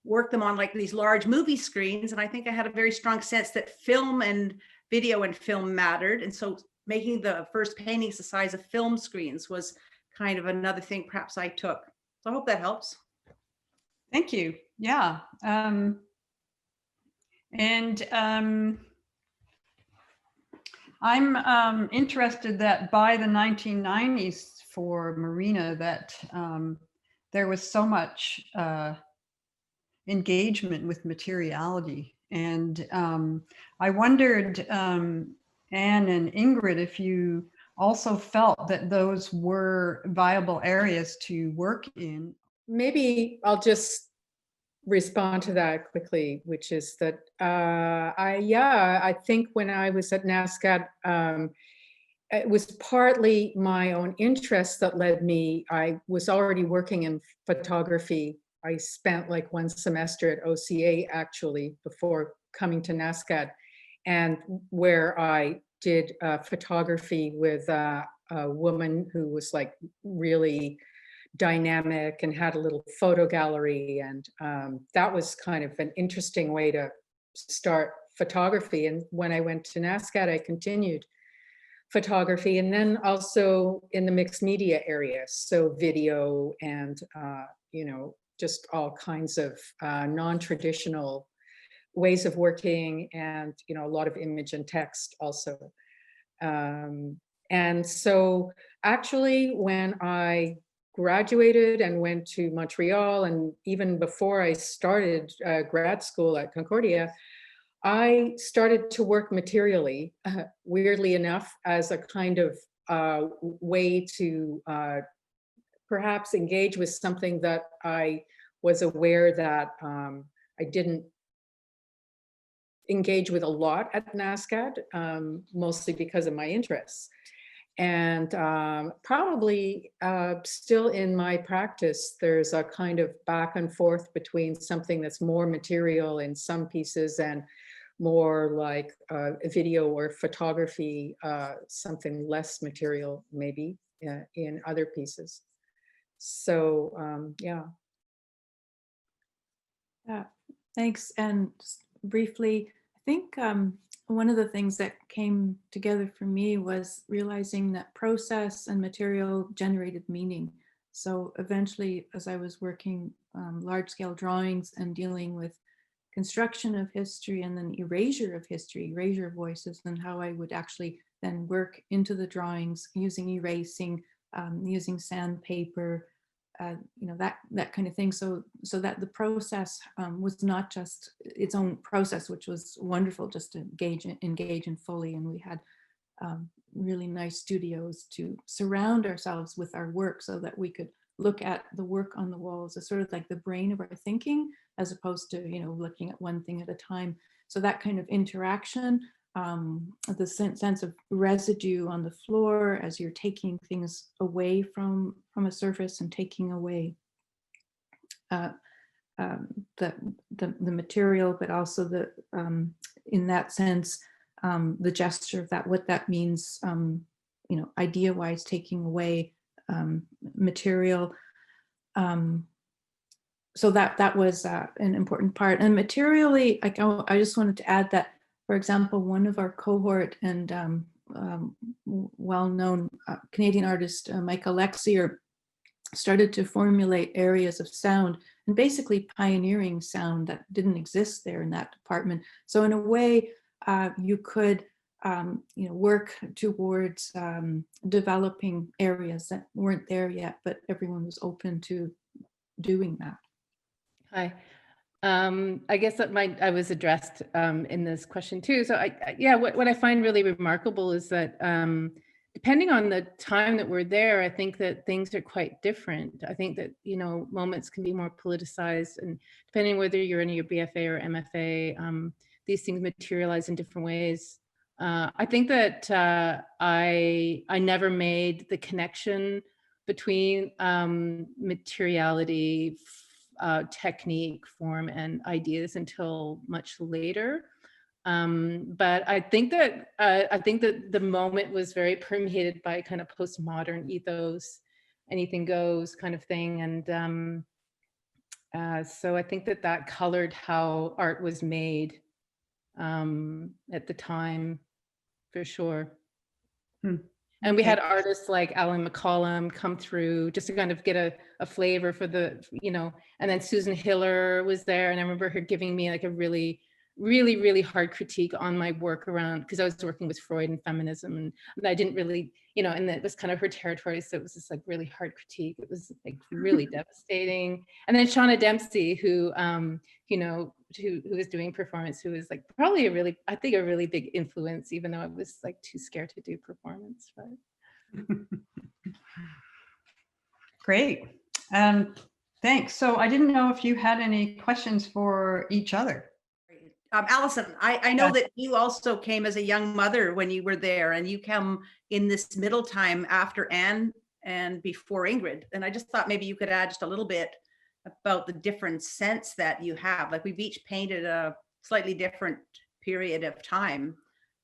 work them on like these large movie screens. And I think I had a very strong sense that film and video and film mattered. And so making the first paintings the size of film screens was kind of another thing perhaps I took. So I hope that helps. Thank you. Yeah. I'm interested that by the 1990s for Marina that there was so much engagement with materiality. And I wondered, Anne and Ingrid, if you also felt that those were viable areas to work in. Maybe I'll just respond to that quickly, which is that I think when I was at NSCAD, it was partly my own interest that led me. I was already working in photography. I spent like one semester at OCA actually before coming to NSCAD, and where I did photography with a woman who was like really dynamic and had a little photo gallery. And that was kind of an interesting way to start photography. And when I went to NSCAD, I continued photography, and then also in the mixed media area. So video and, just all kinds of non-traditional ways of working, and, a lot of image and text also. And so actually when I graduated and went to Montreal, and even before I started grad school at Concordia, I started to work materially, weirdly enough, as a kind of way to perhaps engage with something that I was aware that I didn't engage with a lot at NSCAD, mostly because of my interests. And probably still in my practice, there's a kind of back and forth between something that's more material in some pieces and more like video or photography, something less material maybe in other pieces. So yeah. Thanks. And just briefly, I think one of the things that came together for me was realizing that process and material generated meaning. So eventually, as I was working large scale drawings and dealing with construction of history and then erasure of history, erasure of voices, and how I would actually then work into the drawings using erasing, using sandpaper, that kind of thing. So that the process was not just its own process, which was wonderful, just to engage in fully. And we had really nice studios to surround ourselves with our work so that we could look at the work on the walls as sort of like the brain of our thinking, as opposed to, looking at one thing at a time. So that kind of interaction, the sense of residue on the floor as you're taking things away from a surface and taking away the material, but also the in that sense, the gesture of that, what that means, idea-wise, taking away material. So that was an important part. And materially, I just wanted to add that, for example, one of our cohort and well-known Canadian artist, Michael Lexier, started to formulate areas of sound and basically pioneering sound that didn't exist there in that department. So in a way, you could work towards developing areas that weren't there yet, but everyone was open to doing that. Hi. I guess that I was addressed in this question too. So what I find really remarkable is that depending on the time that we're there, I think that things are quite different. I think that, moments can be more politicized, and depending whether you're in your BFA or MFA, these things materialize in different ways. I think that I never made the connection between materiality, technique, form, and ideas until much later. But I think that the moment was very permeated by kind of postmodern ethos, anything goes kind of thing, and so I think that colored how art was made at the time, for sure. And we had artists like Alan McCollum come through just to kind of get a flavor for the, and then Susan Hiller was there. And I remember her giving me like a really, really, really hard critique on my work around, because I was working with Freud and feminism, and I didn't really, and it was kind of her territory. So it was this like really hard critique. It was like really devastating. And then Shauna Dempsey, who, who was doing performance, who was like probably a really big influence, even though I was like too scared to do performance. But Great. Thanks. So I didn't know if you had any questions for each other. Allison, I know that you also came as a young mother when you were there, and you come in this middle time after Anne and before Ingrid. And I just thought maybe you could add just a little bit about the different sense that you have. Like, we've each painted a slightly different period of time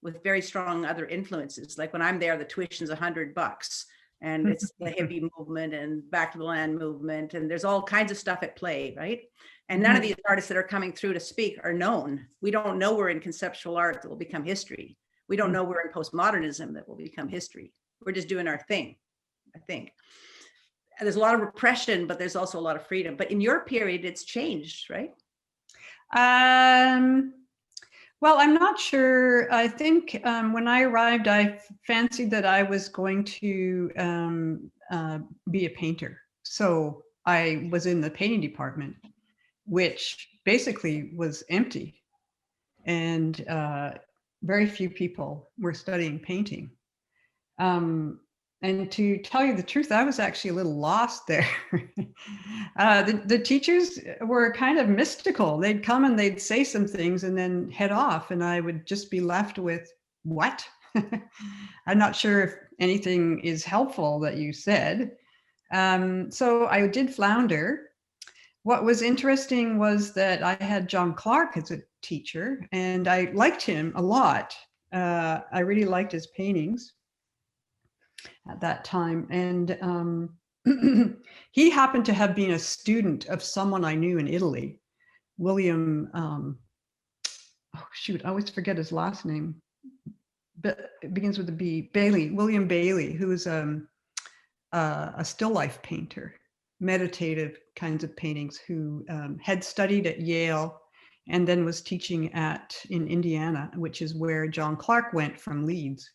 with very strong other influences. Like when I'm there, the tuition's $100 and it's the hippie movement and back to the land movement. And there's all kinds of stuff at play, right? And none of these artists that are coming through to speak are known. We don't know we're in conceptual art that will become history. We don't know we're in postmodernism that will become history. We're just doing our thing, I think. There's a lot of repression, but there's also a lot of freedom. But in your period, it's changed, right? Well, I'm not sure. I think when I arrived, I fancied that I was going to be a painter. So I was in the painting department, which basically was empty. And very few people were studying painting. And to tell you the truth, I was actually a little lost there. The teachers were kind of mystical. They'd come and they'd say some things and then head off, and I would just be left with, what? I'm not sure if anything is helpful that you said. So I did flounder. What was interesting was that I had John Clark as a teacher, and I liked him a lot. I really liked his paintings at that time. And he happened to have been a student of someone I knew in Italy, William, oh shoot, I always forget his last name, but it begins with a B, Bailey, William Bailey, who was a still life painter, meditative kinds of paintings, who had studied at Yale and then was teaching in Indiana, which is where John Clark went from Leeds.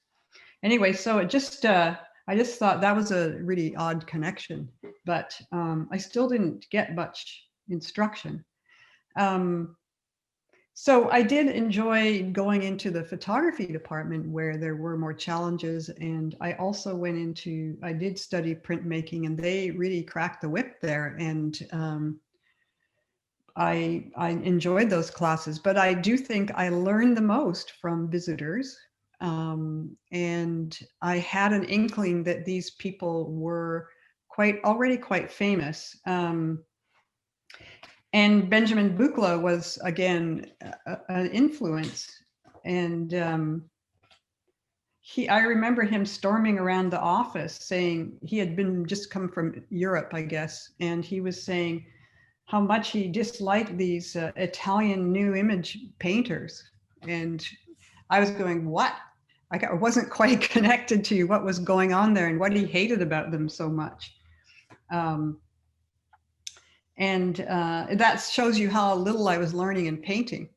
Anyway, so it just, I I just thought that was a really odd connection, but I still didn't get much instruction. So I did enjoy going into the photography department where there were more challenges. And I also I did study printmaking, and they really cracked the whip there. And I enjoyed those classes, but I do think I learned the most from visitors. And I had an inkling that these people were already quite famous. And Benjamin Bukla was, again, an influence. And I remember him storming around the office saying, he had just come from Europe, I guess. And he was saying how much he disliked these Italian new image painters. And I was going, what? I wasn't quite connected to what was going on there and what he hated about them so much. And that shows you how little I was learning in painting,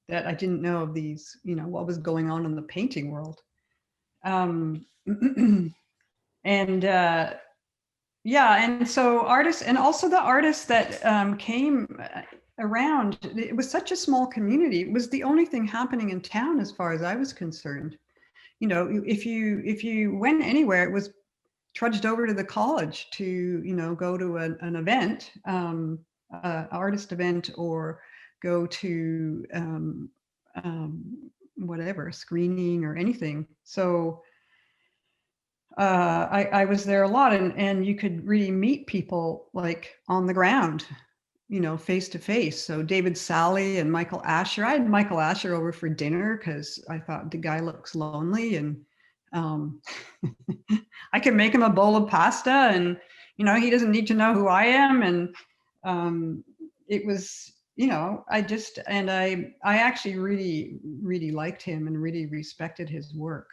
that I didn't know of these, what was going on in the painting world. And so artists, and also the artists that came around, it was such a small community. It was the only thing happening in town as far as I was concerned. If you went anywhere, it was trudged over to the college to, go to an event, artist event, or go to whatever, screening or anything. So I was there a lot, and you could really meet people like on the ground, face to face. So David Sally and Michael Asher. I had Michael Asher over for dinner because I thought the guy looks lonely, and I can make him a bowl of pasta, and he doesn't need to know who I am. And it was, I actually really liked him and really respected his work.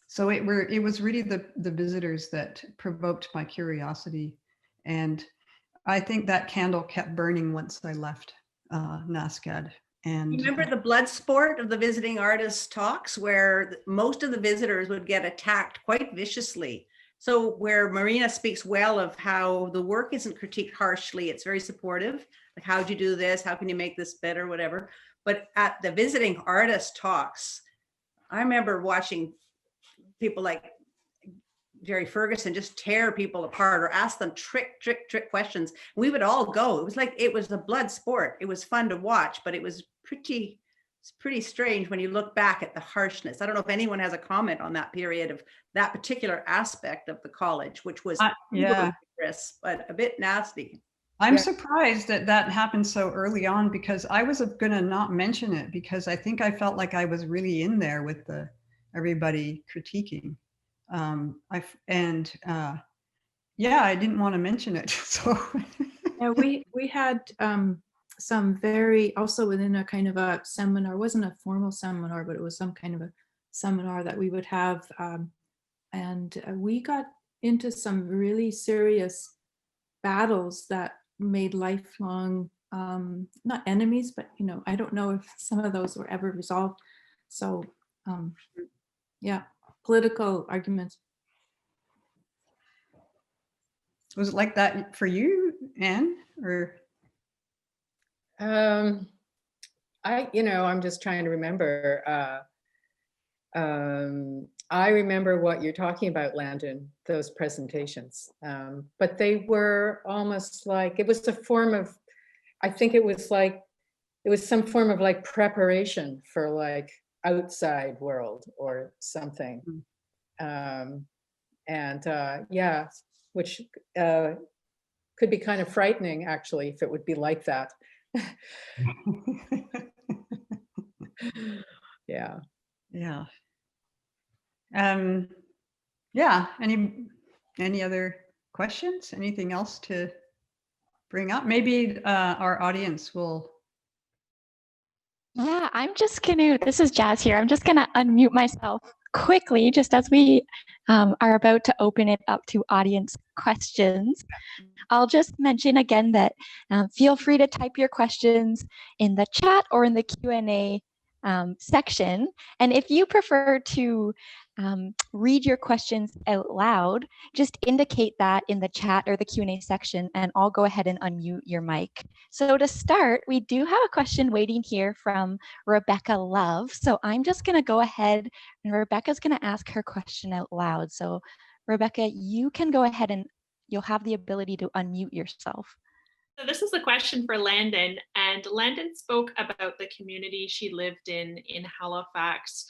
So it was really the visitors that provoked my curiosity, and I think that candle kept burning once I left NSCAD. And remember the blood sport of the visiting artists talks, where most of the visitors would get attacked quite viciously. So where Marina speaks well of how the work isn't critiqued harshly, it's very supportive. Like, how'd you do this? How can you make this better? Whatever. But at the visiting artist talks, I remember watching people like Jerry Ferguson just tear people apart or ask them trick questions. We would all go. It was like, it was a blood sport. It was fun to watch, but it was pretty strange when you look back at the harshness. I don't know if anyone has a comment on that period of that particular aspect of the college, which was rigorous, but a bit nasty. I'm surprised that happened so early on, because I was going to not mention it, because I think I felt like I was really in there with everybody critiquing. I didn't want to mention it. So yeah, we had some very, also within a kind of a seminar, it wasn't a formal seminar, but it was some kind of a seminar that we would have. And we got into some really serious battles that made lifelong, not enemies, but, I don't know if some of those were ever resolved. So political arguments. Was it like that for you, Anne? Or I'm just trying to remember. I remember what you're talking about, Landon, those presentations. But they were almost like, it was a form of, I think it was some form of like preparation for like outside world or something. Which could be kind of frightening, actually, if it would be like that. Yeah. Any other questions? Anything else to bring up? Maybe our audience will. Yeah, this is Jazz here. I'm just gonna unmute myself quickly, just as we are about to open it up to audience questions. I'll just mention again that feel free to type your questions in the chat or in the Q&A section. And if you prefer to read your questions out loud, just indicate that in the chat or the Q&A section, and I'll go ahead and unmute your mic. So to start, we do have a question waiting here from Rebecca Love. So I'm just going to go ahead and Rebecca's going to ask her question out loud. So Rebecca, you can go ahead and you'll have the ability to unmute yourself. So this is a question for Landon, and Landon spoke about the community she lived in Halifax,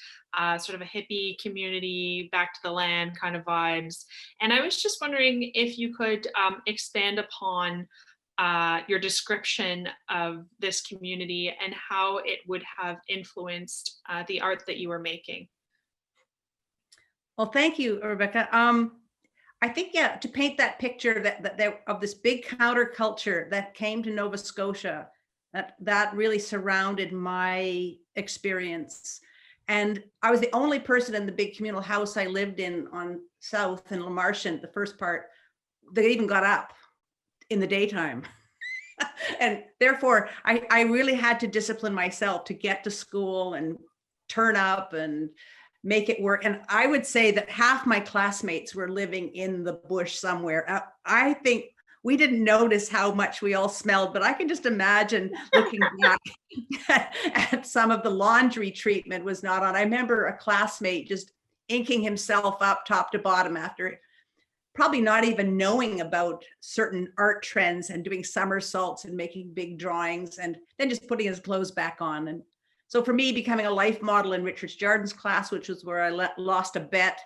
sort of a hippie community, back to the land kind of vibes. And I was just wondering if you could expand upon your description of this community and how it would have influenced the art that you were making. Well, thank you, Rebecca. I think, yeah, to paint that picture of this big counterculture that came to Nova Scotia, that really surrounded my experience. And I was the only person in the big communal house I lived in on South in Lamarchant, the first part, that even got up in the daytime. And therefore, I really had to discipline myself to get to school and turn up and make it work. And I would say that half my classmates were living in the bush somewhere. I think we didn't notice how much we all smelled, but I can just imagine looking back at some of the laundry treatment was not on. I remember a classmate just inking himself up top to bottom after probably not even knowing about certain art trends and doing somersaults and making big drawings and then just putting his clothes back on. And so for me, becoming a life model in Richard Jardin's class, which was where I lost a bet,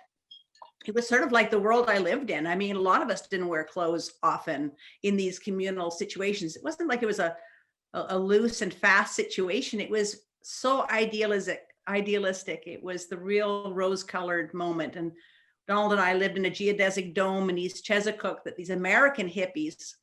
it was sort of like the world I lived in. I mean, a lot of us didn't wear clothes often in these communal situations. It wasn't like it was a loose and fast situation. It was so idealistic. It was the real rose-colored moment. And Donald and I lived in a geodesic dome in East Chesapeake that these American hippies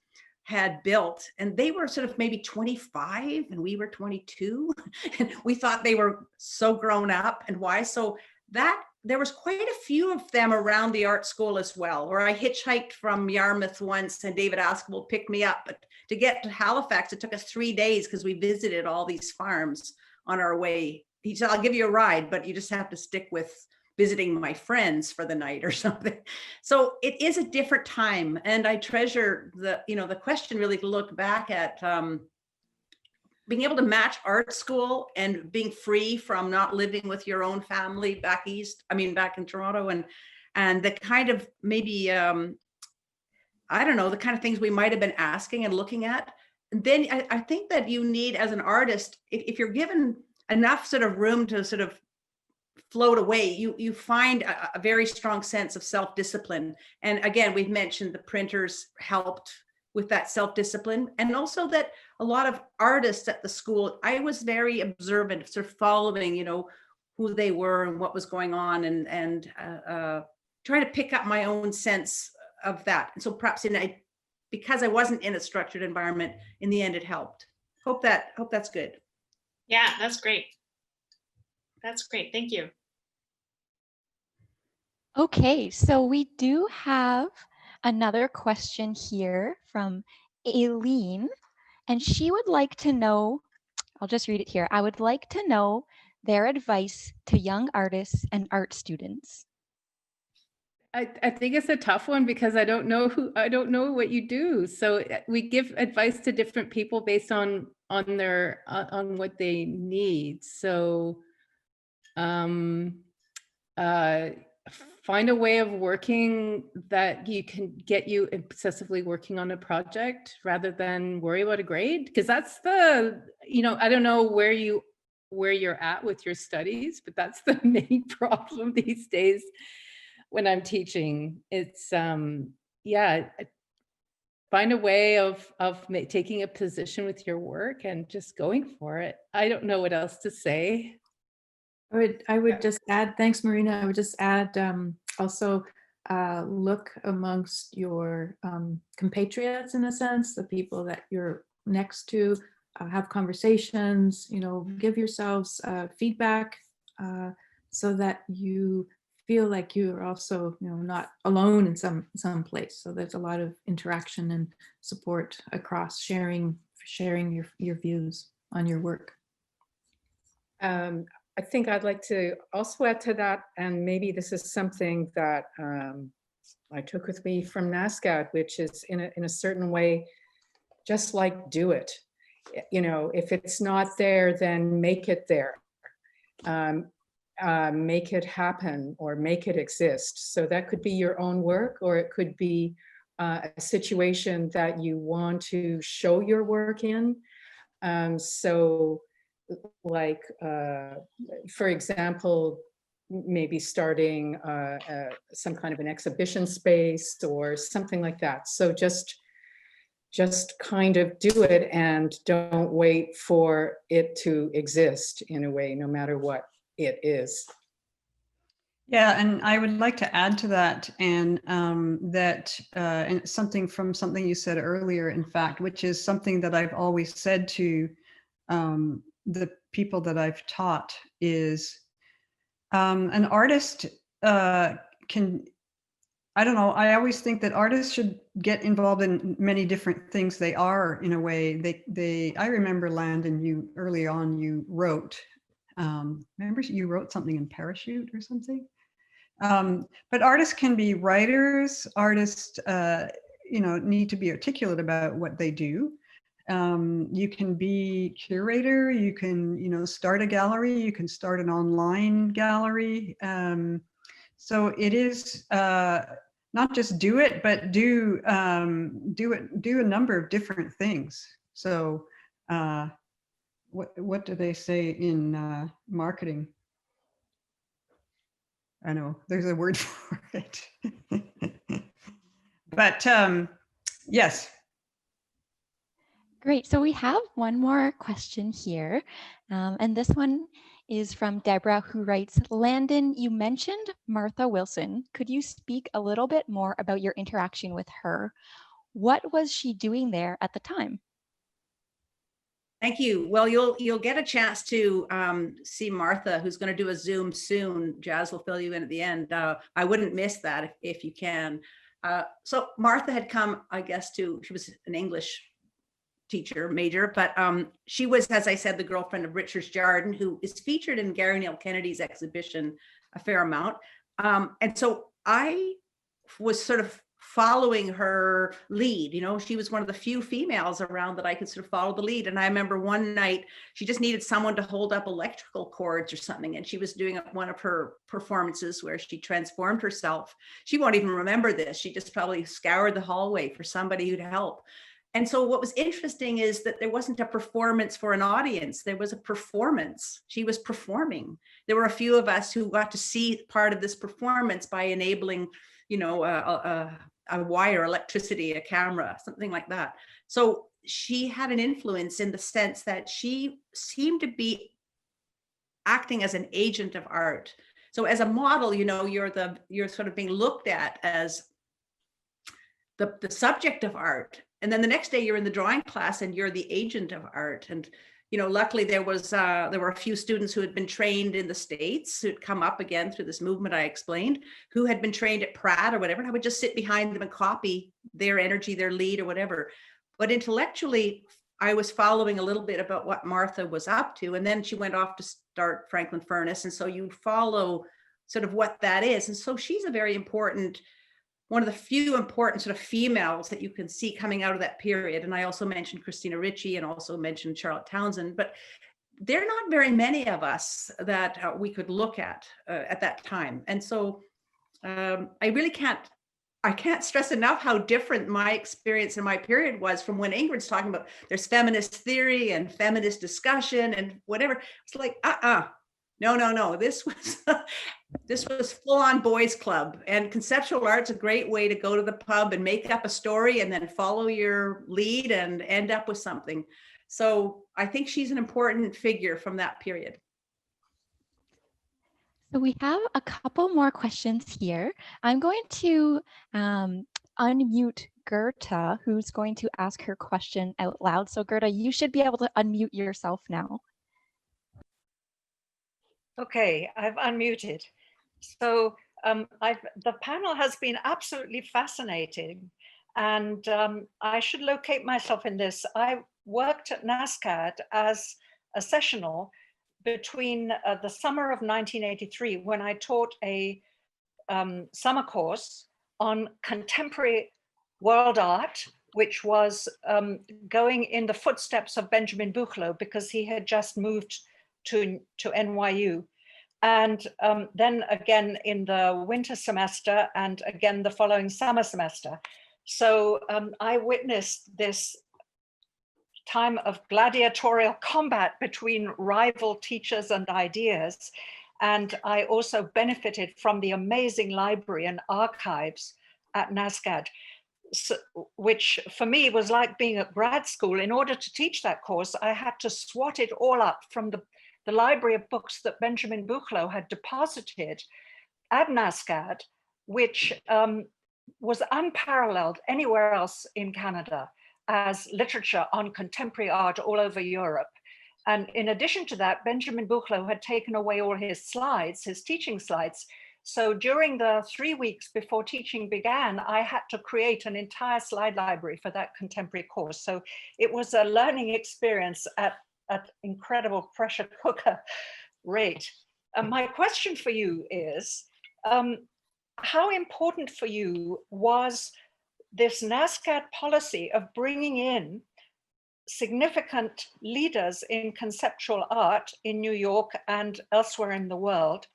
had built, and they were sort of maybe 25 and we were 22 and we thought they were so grown up. And why? So that there was quite a few of them around the art school as well, or I hitchhiked from Yarmouth once and David Askell picked me up. But to get to Halifax, it took us 3 days because we visited all these farms on our way. He said, I'll give you a ride, but you just have to stick with visiting my friends for the night or something. So it is a different time. And I treasure the question really to look back at being able to match art school and being free from not living with your own family back in Toronto, and the kind of maybe, I don't know, the kind of things we might've been asking and looking at. And then I think that you need, as an artist, if you're given enough sort of room to sort of float away, you find a very strong sense of self-discipline. And again, we've mentioned the printers helped with that self-discipline, and also that a lot of artists at the school, I was very observant, sort of following, who they were and what was going on, and trying to pick up my own sense of that. And so perhaps because I wasn't in a structured environment, in the end it helped. Hope that's good. Yeah, that's great. That's great. Thank you. Okay, so we do have another question here from Aileen, and she would like to know, I'll just read it here. I would like to know their advice to young artists and art students. I think it's a tough one because I don't know what you do. So we give advice to different people based on what they need. So find a way of working that you can get you obsessively working on a project rather than worry about a grade, because that's I don't know where you're at with your studies, but that's the main problem these days when I'm teaching. It's find a way of taking a position with your work and just going for it. I don't know what else to say. I would just add, thanks, Marina. I would just add also look amongst your compatriots, in a sense, the people that you're next to, have conversations, give yourselves feedback so that you feel like you're also, not alone in some place. So there's a lot of interaction and support across sharing your views on your work. I think I'd like to also add to that, and maybe this is something that I took with me from NSCAD, which is in a certain way, just like do it. You know, if it's not there, then make it there. Make it happen or make it exist. So that could be your own work, or it could be a situation that you want to show your work in. So like, for example, maybe starting some kind of an exhibition space or something like that. So just kind of do it and don't wait for it to exist in a way, no matter what it is. Yeah, and I would like to add to that, and and something from something you said earlier, in fact, which is something that I've always said to the people that I've taught, is an artist can, I don't know, I always think that artists should get involved in many different things. They are, in a way, I remember, Landon, you early on, you wrote, remember you wrote something in Parachute or something? But artists can be writers, artists, need to be articulate about what they do. You can be curator, you can, start a gallery, you can start an online gallery. So it is not just do it, but do a number of different things. So what do they say in marketing? I know there's a word for it. But yes. Great. So we have one more question here. And this one is from Deborah, who writes, Landon, you mentioned Martha Wilson. Could you speak a little bit more about your interaction with her? What was she doing there at the time? Thank you. Well, you'll get a chance to see Martha, who's going to do a Zoom soon. Jazz will fill you in at the end. I wouldn't miss that if you can. So Martha had come, I guess, she was an English teacher major, but she was, as I said, the girlfriend of Richard Jardin, who is featured in Gary Neal Kennedy's exhibition a fair amount. And so I was sort of following her lead. She was one of the few females around that I could sort of follow the lead. And I remember one night she just needed someone to hold up electrical cords or something. And she was doing one of her performances where she transformed herself. She won't even remember this. She just probably scoured the hallway for somebody who'd help. And so what was interesting is that there wasn't a performance for an audience. There was a performance. She was performing. There were a few of us who got to see part of this performance by enabling, a wire, electricity, a camera, something like that. So she had an influence in the sense that she seemed to be acting as an agent of art. So as a model, you're sort of being looked at as the subject of art. And then the next day you're in the drawing class and you're the agent of art. And, luckily there were a few students who had been trained in the States, who'd come up again through this movement I explained, who had been trained at Pratt or whatever. And I would just sit behind them and copy their energy, their lead or whatever. But intellectually, I was following a little bit about what Martha was up to. And then she went off to start Franklin Furnace. And so you follow sort of what that is. And so she's a very important, one of the few important sort of females that you can see coming out of that period. And I also mentioned Christina Ricci and also mentioned Charlotte Townsend, but there are not very many of us that we could look at that time. And so I can't stress enough how different my experience in my period was from when Ingrid's talking about there's feminist theory and feminist discussion and whatever. It's like, no, this was full-on boys club, and conceptual art's a great way to go to the pub and make up a story and then follow your lead and end up with something. So I think she's an important figure from that period. So we have a couple more questions here. I'm going to unmute Gerta, who's going to ask her question out loud. So Gerta, you should be able to unmute yourself now. Okay, I've unmuted. So the panel has been absolutely fascinating, and I should locate myself in this. I worked at NSCAD as a sessional, between the summer of 1983, when I taught a summer course on contemporary world art, which was going in the footsteps of Benjamin Bukla, because he had just moved to NYU. And then again in the winter semester, and again the following summer semester. So I witnessed this time of gladiatorial combat between rival teachers and ideas. And I also benefited from the amazing library and archives at NSCAD, so, which for me was like being at grad school. In order to teach that course, I had to swat it all up from the library of books that Benjamin Bukla had deposited at NSCAD, which was unparalleled anywhere else in Canada as literature on contemporary art all over Europe. And in addition to that, Benjamin Bukla had taken away all his slides, his teaching slides. So during the 3 weeks before teaching began, I had to create an entire slide library for that contemporary course. So it was a learning experience at incredible pressure cooker rate. My question for you is, how important for you was this NSCAD policy of bringing in significant leaders in conceptual art in New York and elsewhere in the world,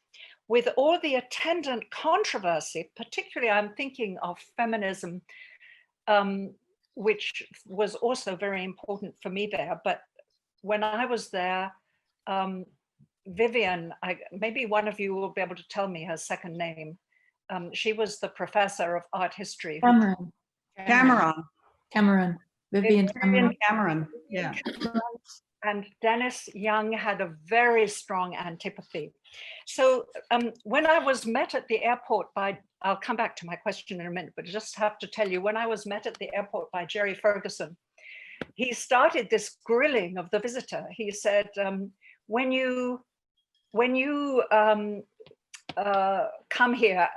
with all the attendant controversy? Particularly, I'm thinking of feminism, which was also very important for me there. But when I was there, Vivian, maybe one of you will be able to tell me her second name. She was the professor of art history. Cameron. Vivian Cameron, yeah. And Dennis Young had a very strong antipathy. So when I was met at the airport by, I'll come back to my question in a minute, but I just have to tell you, when I was met at the airport by Jerry Ferguson, he started this grilling of the visitor. He said, when you come here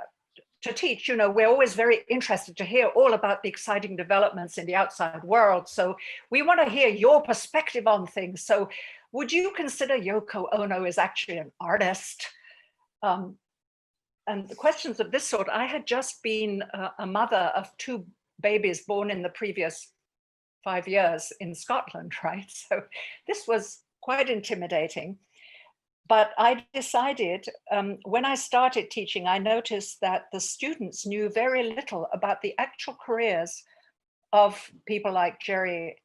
to teach, you know, we're always very interested to hear all about the exciting developments in the outside world. So we want to hear your perspective on things. So would you consider Yoko Ono is actually an artist? And the questions of this sort, I had just been a mother of 2 babies born in the previous 5 years in Scotland, right? So this was quite intimidating. But I decided, when I started teaching, I noticed that the students knew very little about the actual careers of people like Jerry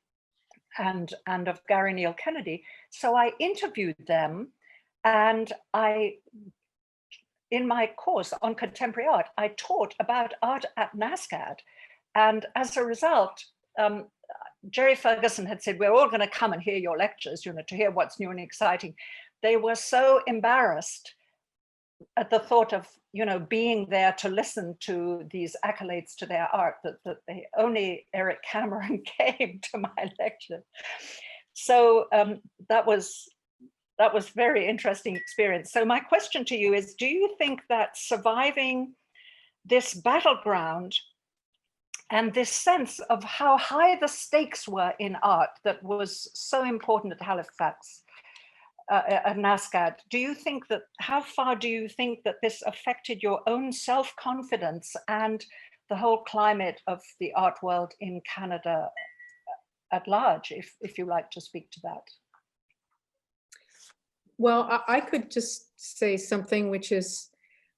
and of Gary Neal Kennedy. So I interviewed them, and in my course on contemporary art, I taught about art at NSCAD. And as a result, Jerry Ferguson had said, we're all going to come and hear your lectures, you know, to hear what's new and exciting. They were so embarrassed at the thought of, you know, being there to listen to these accolades to their art that only Eric Cameron came to my lecture. So that was very interesting experience. So my question to you is, do you think that surviving this battleground and this sense of how high the stakes were in art that was so important at Halifax, at NSCAD, do you think that, how far do you think that this affected your own self-confidence and the whole climate of the art world in Canada at large, if you like to speak to that? Well, I could just say something, which is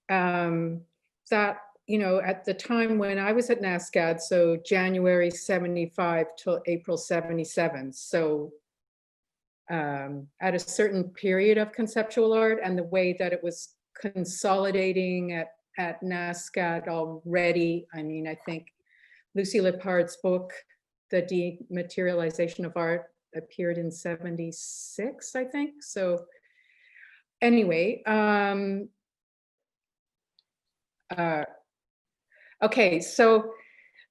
that, you know, at the time when I was at NSCAD, so January 75 till April 77, so at a certain period of conceptual art and the way that it was consolidating at NSCAD already. I mean, I think Lucy Lippard's book, The Dematerialization of Art, appeared in 76, I think. So anyway, okay, so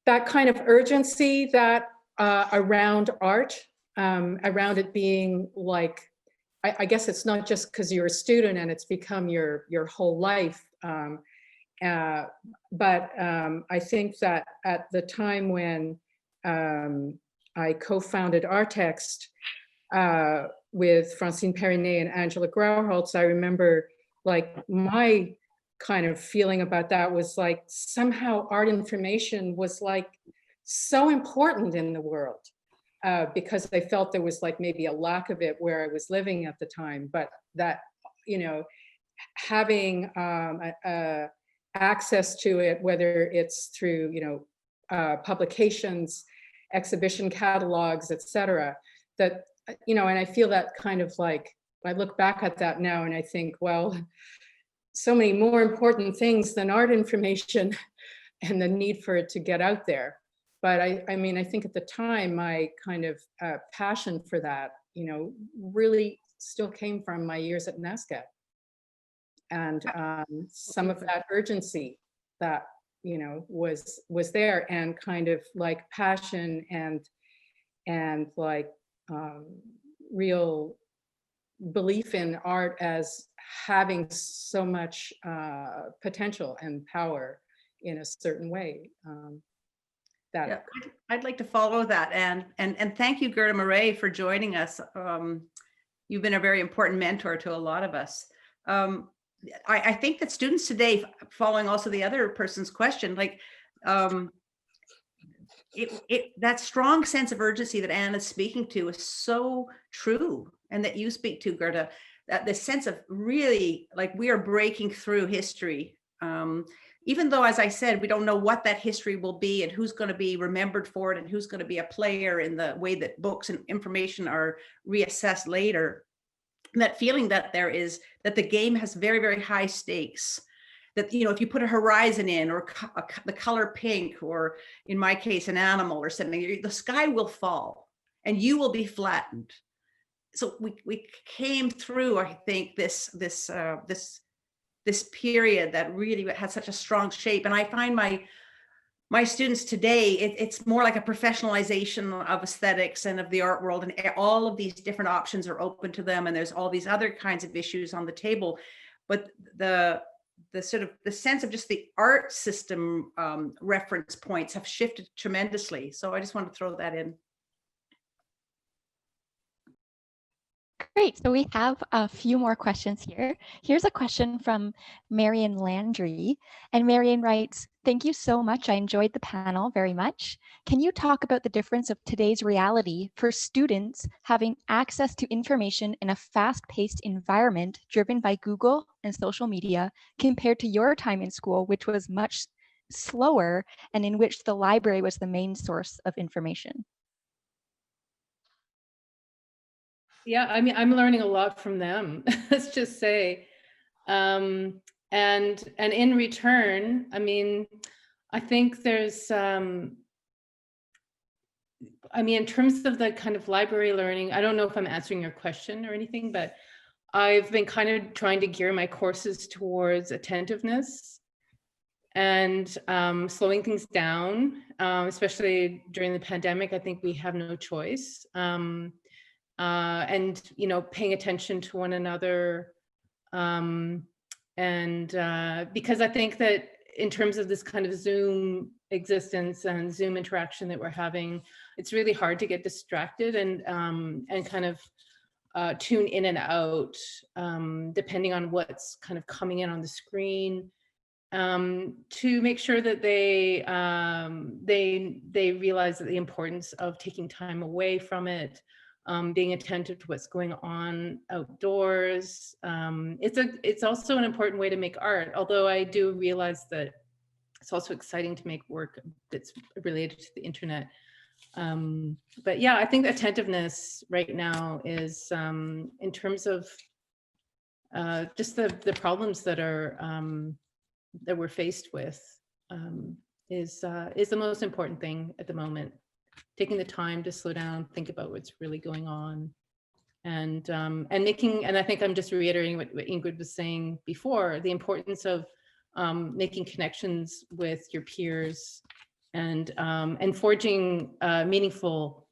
that kind of urgency that around art, around it being like, I guess it's not just because you're a student and it's become your whole life, but I think that at the time when I co-founded Artext, with Francine Perinet and Angela Grauholtz, I remember like my kind of feeling about that was like somehow art information was like so important in the world, because I felt there was like maybe a lack of it where I was living at the time, but that, you know, having access to it, whether it's through, you know, publications, exhibition catalogs, etc., that, you know, and I feel that kind of like, I look back at that now and I think, well, so many more important things than art information and the need for it to get out there. But I mean, I think at the time, my kind of passion for that, you know, really still came from my years at NSCAD. And some of that urgency that, you know, was there, and kind of like passion and like real belief in art as having so much potential and power in a certain way. That Yeah, I'd like to follow that, and thank you, Gerda Murray, for joining us. You've been a very important mentor to a lot of us. I think that students today, following also the other person's question, like that strong sense of urgency that Anne is speaking to is so true, and that you speak to, Gerda, that the sense of really like we are breaking through history. Even though, as I said, we don't know what that history will be and who's going to be remembered for it and who's going to be a player in the way that books and information are reassessed later. That feeling that there is, that the game has very, very high stakes, that, you know, if you put a horizon in, or the color pink, or in my case, an animal or something, the sky will fall and you will be flattened. So we came through, I think, this period that really had such a strong shape. And I find my students today, it's more like a professionalization of aesthetics and of the art world, and all of these different options are open to them, and there's all these other kinds of issues on the table. But the sort of the sense of just the art system reference points have shifted tremendously. So I just want to throw that in. Great, so we have a few more questions here. Here's a question from Marion Landry, and Marion writes, "Thank you so much. I enjoyed the panel very much. Can you talk about the difference of today's reality for students having access to information in a fast-paced environment driven by Google and social media compared to your time in school, which was much slower and in which the library was the main source of information?" Yeah, I mean, I'm learning a lot from them, let's just say. And in return, I mean, I think there's, I mean, in terms of the kind of library learning, I don't know if I'm answering your question or anything, but I've been kind of trying to gear my courses towards attentiveness and slowing things down, especially during the pandemic. I think we have no choice. And, you know, paying attention to one another. And because I think that in terms of this kind of Zoom existence and Zoom interaction that we're having, it's really hard to get distracted and kind of tune in and out, depending on what's kind of coming in on the screen, to make sure that they realize that the importance of taking time away from it, being attentive to what's going on outdoors. It's also an important way to make art, although I do realize that it's also exciting to make work that's related to the internet. But yeah, I think attentiveness right now is, in terms of just the problems that are that we're faced with, is the most important thing at the moment. Taking the time to slow down, think about what's really going on, and making, and I think I'm just reiterating what Ingrid was saying before, the importance of making connections with your peers and forging meaningful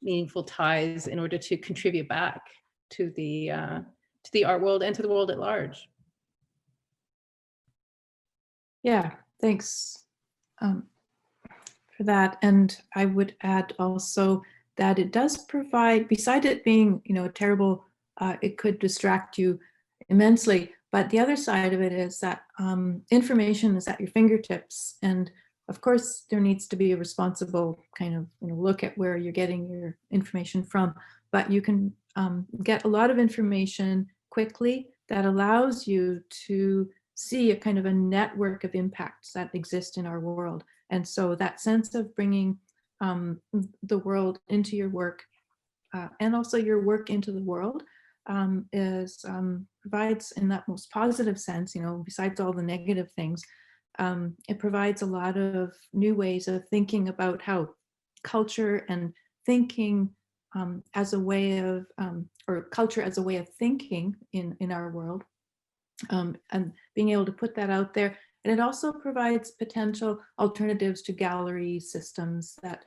ties in order to contribute back to the art world and to the world at large. Yeah, thanks for that. And I would add also that it does provide, beside it being, you know, a terrible it could distract you immensely. But the other side of it is that information is at your fingertips. And of course, there needs to be a responsible kind of look at where you're getting your information from. But you can get a lot of information quickly that allows you to see a kind of a network of impacts that exist in our world. And so that sense of bringing the world into your work and also your work into the world provides, in that most positive sense, besides all the negative things, it provides a lot of new ways of thinking about how culture and thinking as a way of, or culture as a way of thinking in our world, and being able to put that out there. And it also provides potential alternatives to gallery systems that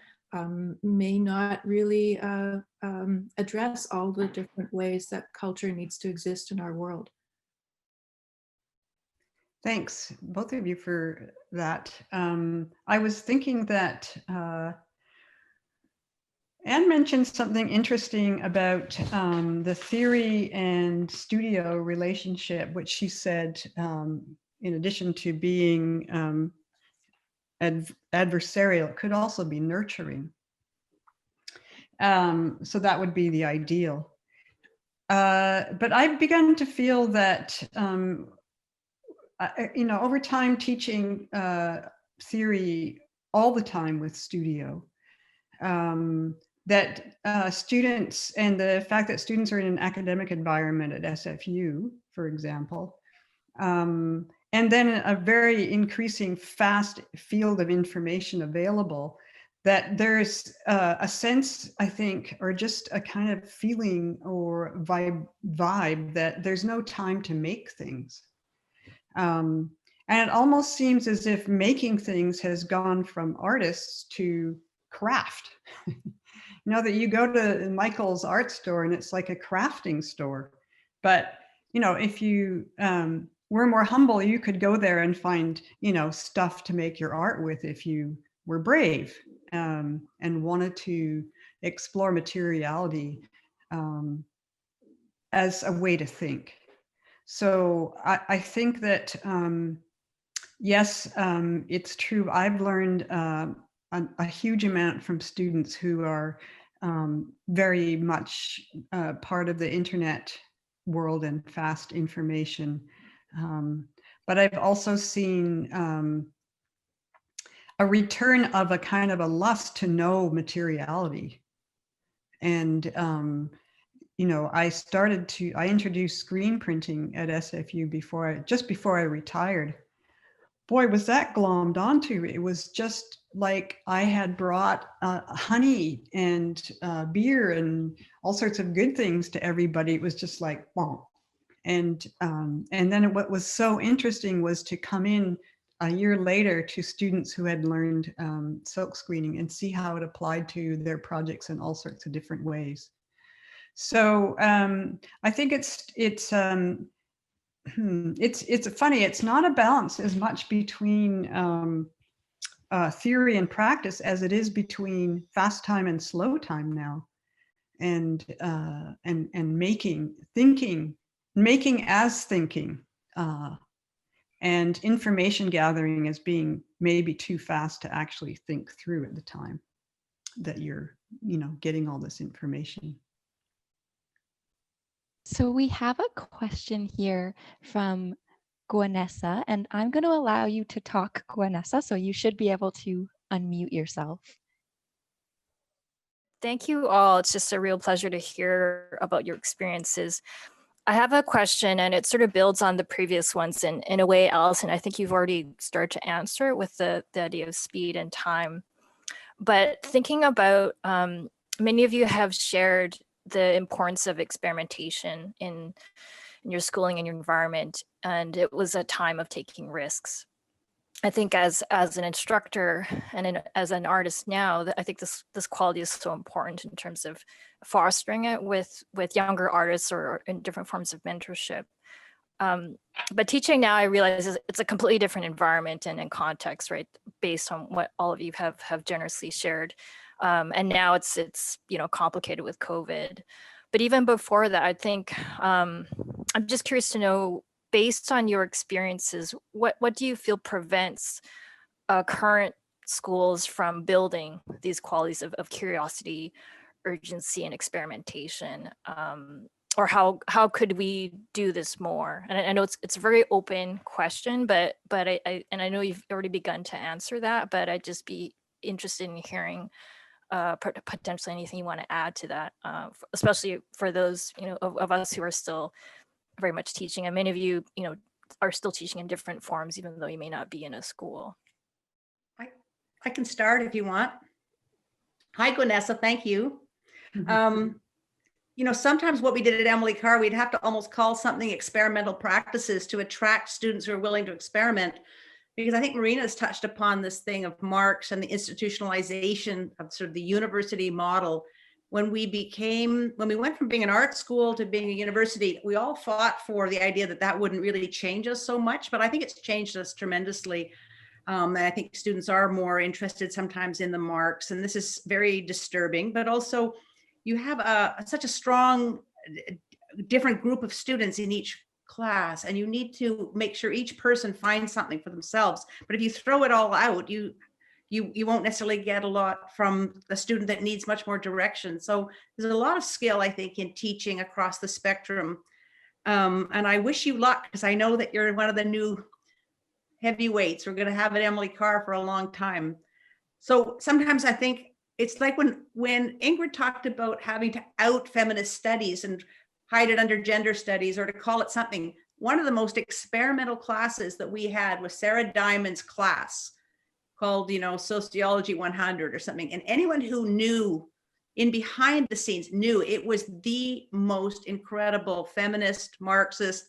may not really address all the different ways that culture needs to exist in our world. Thanks, both of you, for that. I was thinking that Anne mentioned something interesting about the theory and studio relationship, which she said, in addition to being adversarial, it could also be nurturing. So that would be the ideal. But I've begun to feel that, over time teaching theory all the time with studio, that students, and the fact that students are in an academic environment at SFU, for example, and then a very increasing fast field of information available, that there's a sense, I think, or just a kind of feeling or vibe that there's no time to make things. And it almost seems as if making things has gone from artists to craft. That you go to Michael's art store and it's like a crafting store. But, if you were more humble, you could go there and find, stuff to make your art with if you were brave and wanted to explore materiality as a way to think. So I think that, yes, it's true. I've learned a huge amount from students who are very much part of the internet world and fast information. But I've also seen a return of a kind of a lust to know materiality. And I introduced screen printing at SFU just before I retired. Boy, was that glommed onto. It was just like I had brought honey and beer and all sorts of good things to everybody. It was just like, boom. And then what was so interesting was to come in a year later to students who had learned silk screening and see how it applied to their projects in all sorts of different ways. So I think it's funny. It's not a balance as much between theory and practice as it is between fast time and slow time now, and making as thinking, and information gathering as being maybe too fast to actually think through at the time that you're getting all this information. So we have a question here from Guanessa, and I'm going to allow you to talk, Guanessa, so you should be able to unmute yourself. Thank you all. It's just a real pleasure to hear about your experiences. I have a question, and it sort of builds on the previous ones. And in a way, Allison, I think you've already started to answer it with the idea of speed and time. But thinking about, many of you have shared the importance of experimentation in your schooling and your environment, and it was a time of taking risks. I think as an instructor and as an artist now, I think this quality is so important in terms of fostering it with younger artists or in different forms of mentorship. But teaching now, I realize it's a completely different environment and context, right? Based on what all of you have generously shared. And now it's complicated with COVID. But even before that, I think I'm just curious to know, based on your experiences, what do you feel prevents current schools from building these qualities of curiosity, urgency, and experimentation? Or how could we do this more? And I know it's a very open question, but I know you've already begun to answer that, but I'd just be interested in hearing potentially anything you want to add to that, especially for those, you know, of us who are still very much teaching, and many of you, you know, are still teaching in different forms, even though you may not be in a school. I can start if you want. Hi, Gwenessa, thank you. You know, sometimes what we did at Emily Carr, we'd have to almost call something experimental practices to attract students who are willing to experiment. Because I think Marina's touched upon this thing of marks and the institutionalization of sort of the university model. When we went from being an art school to being a university, we all fought for the idea that that wouldn't really change us so much, but I think it's changed us tremendously. And I think students are more interested sometimes in the marks, and this is very disturbing, but also you have such a strong, different group of students in each class, and you need to make sure each person finds something for themselves. But if you throw it all out, you won't necessarily get a lot from the student that needs much more direction. So there's a lot of skill, I think, in teaching across the spectrum. And I wish you luck, because I know that you're one of the new heavyweights we're going to have at Emily Carr for a long time. So sometimes I think it's like when Ingrid talked about having to out feminist studies and hide it under gender studies, or to call it something. One of the most experimental classes that we had was Sarah Diamond's class called, you know, Sociology 100 or something. And anyone who knew in behind the scenes knew it was the most incredible feminist, Marxist,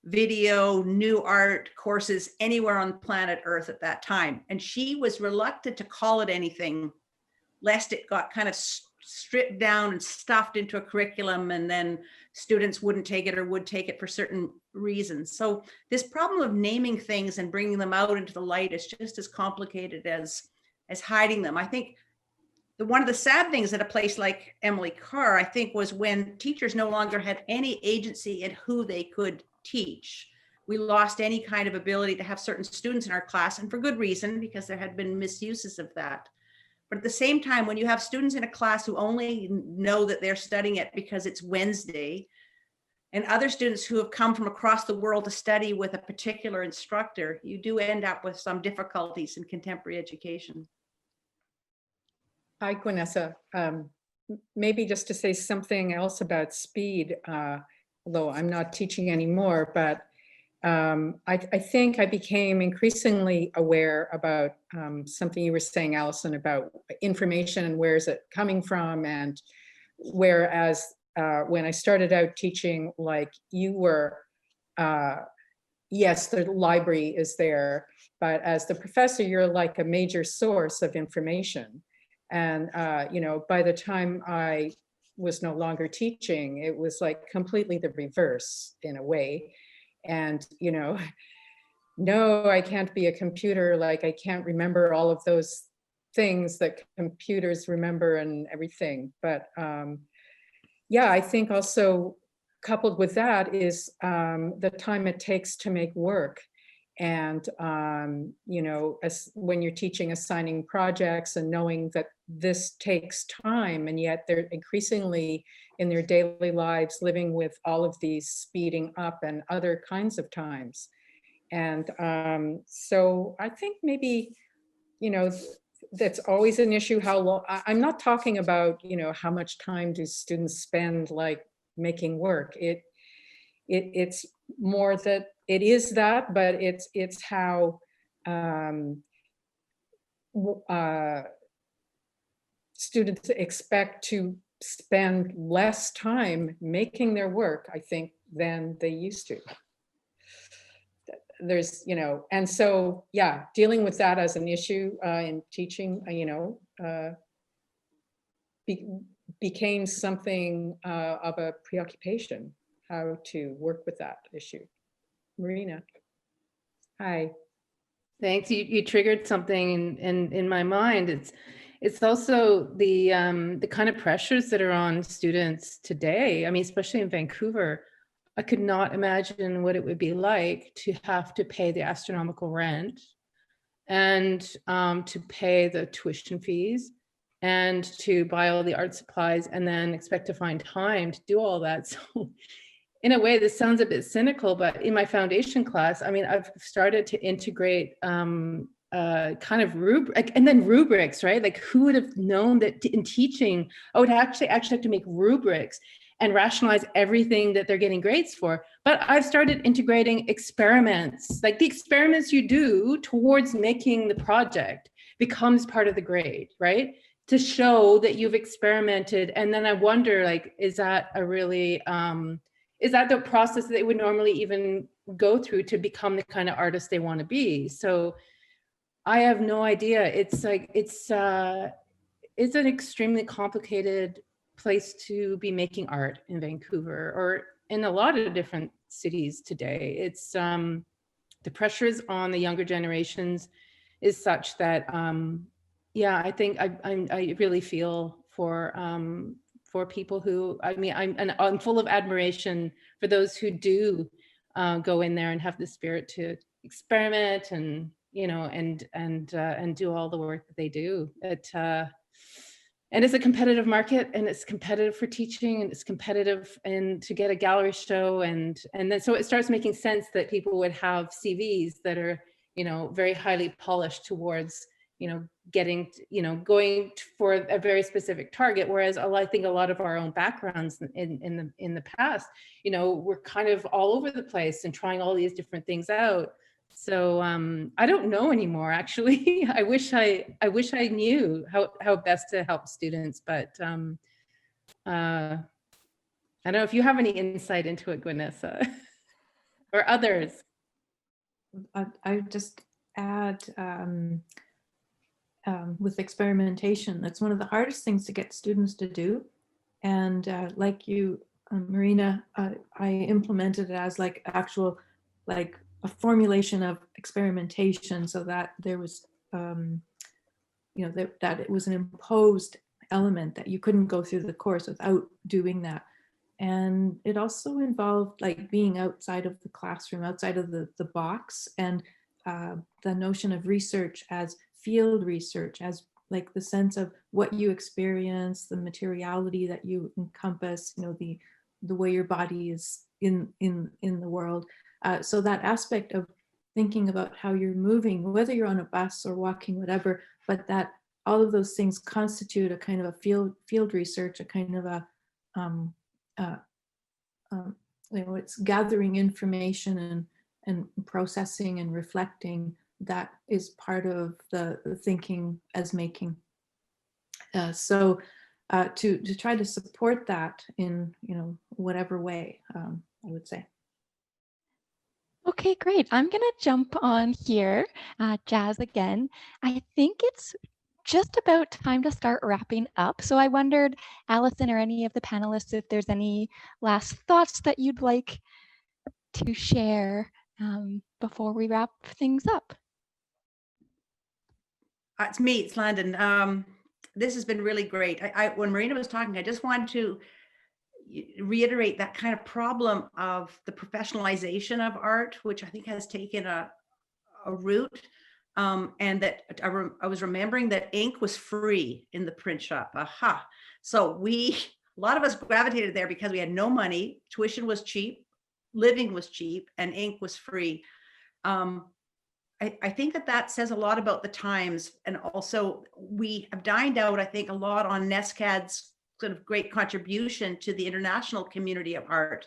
video, new art courses anywhere on planet Earth at that time. And she was reluctant to call it anything, lest it got kind of stripped down and stuffed into a curriculum, and then students wouldn't take it or would take it for certain reasons. So this problem of naming things and bringing them out into the light is just as complicated as hiding them. I think one of the sad things at a place like Emily Carr, I think, was when teachers no longer had any agency in who they could teach. We lost any kind of ability to have certain students in our class, and for good reason, because there had been misuses of that. But at the same time, when you have students in a class who only know that they're studying it because it's Wednesday, and other students who have come from across the world to study with a particular instructor, you do end up with some difficulties in contemporary education. Hi, Gwenessa. Maybe just to say something else about speed, although I'm not teaching anymore, but I think I became increasingly aware about something you were saying, Allison, about information and where is it coming from. And whereas when I started out teaching, like you were, yes, the library is there, but as the professor, you're like a major source of information. And, you know, by the time I was no longer teaching, it was like completely the reverse in a way. And, you know, no, I can't be a computer. Like, I can't remember all of those things that computers remember and everything. But yeah, I think also coupled with that is the time it takes to make work. And, you know, when you're teaching, assigning projects and knowing that this takes time, and yet they're increasingly in their daily lives living with all of these speeding up and other kinds of times. And so I think maybe, you know, that's always an issue. How long? I'm not talking about, you know, how much time do students spend like making work. It's more that it is that, but it's how students expect to spend less time making their work, I think, than they used to. There's, you know, and so, yeah, dealing with that as an issue in teaching, you know, became something of a preoccupation, how to work with that issue. Marina. Hi. Thanks. You triggered something in my mind. it's also the kind of pressures that are on students today. I mean, especially in Vancouver, I could not imagine what it would be like to have to pay the astronomical rent and to pay the tuition fees and to buy all the art supplies and then expect to find time to do all that. So in a way, this sounds a bit cynical, but in my foundation class, I mean, I've started to integrate kind of rubric and then rubrics, right? Like who would have known that in teaching, I would actually have to make rubrics and rationalize everything that they're getting grades for. But I've started integrating experiments, like the experiments you do towards making the project becomes part of the grade, right? To show that you've experimented. And then I wonder, like, is that a really, is that the process that they would normally even go through to become the kind of artist they want to be? So I have no idea. It's like, it's an extremely complicated place to be making art in Vancouver or in a lot of different cities today. It's the pressures on the younger generations is such that yeah, I think I really feel for people who, I mean, I'm full of admiration for those who do go in there and have the spirit to experiment and, you know, and do all the work that they do. And it's a competitive market, and it's competitive for teaching, and it's competitive and to get a gallery show, and then so it starts making sense that people would have CVs that are, you know, very highly polished towards, you know, getting, you know, going for a very specific target. Whereas I think a lot of our own backgrounds in the past, you know, we're kind of all over the place and trying all these different things out. So I don't know anymore, actually. I wish I knew how best to help students, but I don't know if you have any insight into it, Gwenessa, or others. I just add with experimentation, that's one of the hardest things to get students to do. And like you, Marina, I implemented it as like actual, like a formulation of experimentation, so that there was, you know, that it was an imposed element that you couldn't go through the course without doing that. And it also involved like being outside of the classroom, outside of the box, and the notion of research as field research, as like the sense of what you experience, the materiality that you encompass, you know, the way your body is in the world. So that aspect of thinking about how you're moving, whether you're on a bus or walking, whatever, but that all of those things constitute a kind of a field research, a kind of a, you know, it's gathering information and processing and reflecting. That is part of the thinking as making. So to try to support that in, you know, whatever way, I would say. Okay, great. I'm going to jump on here, Jazz again. I think it's just about time to start wrapping up. So I wondered, Allison or any of the panelists, if there's any last thoughts that you'd like to share before we wrap things up. It's me, it's Landon. This has been really great. When Marina was talking, I just wanted to reiterate that kind of problem of the professionalization of art, which I think has taken a root, and that I was remembering that ink was free in the print shop. Aha! So a lot of us gravitated there because we had no money, tuition was cheap, living was cheap, and ink was free. I think that says a lot about the times, and also we have dined out, I think, a lot on NSCAD's sort of great contribution to the international community of art.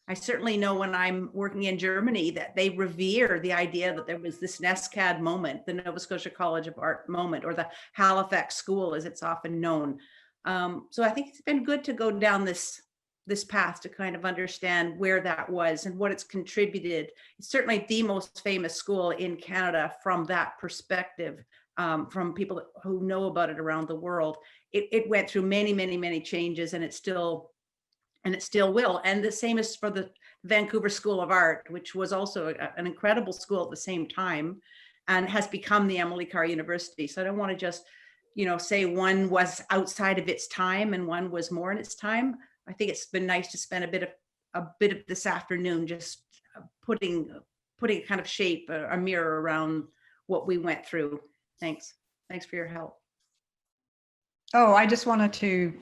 I certainly know when I'm working in Germany that they revere the idea that there was this NSCAD moment, the Nova Scotia College of Art moment, or the Halifax School as it's often known. So I think it's been good to go down this path to kind of understand where that was and what it's contributed. It's certainly the most famous school in Canada from that perspective, from people who know about it around the world. It went through many changes, and it still will. And the same is for the Vancouver School of Art, which was also an incredible school at the same time and has become the Emily Carr University. So I don't want to just say one was outside of its time and one was more in its time. I think it's been nice to spend a bit of this afternoon just putting kind of shape, a mirror around what we went through. Thanks for your help. Oh, I just wanted to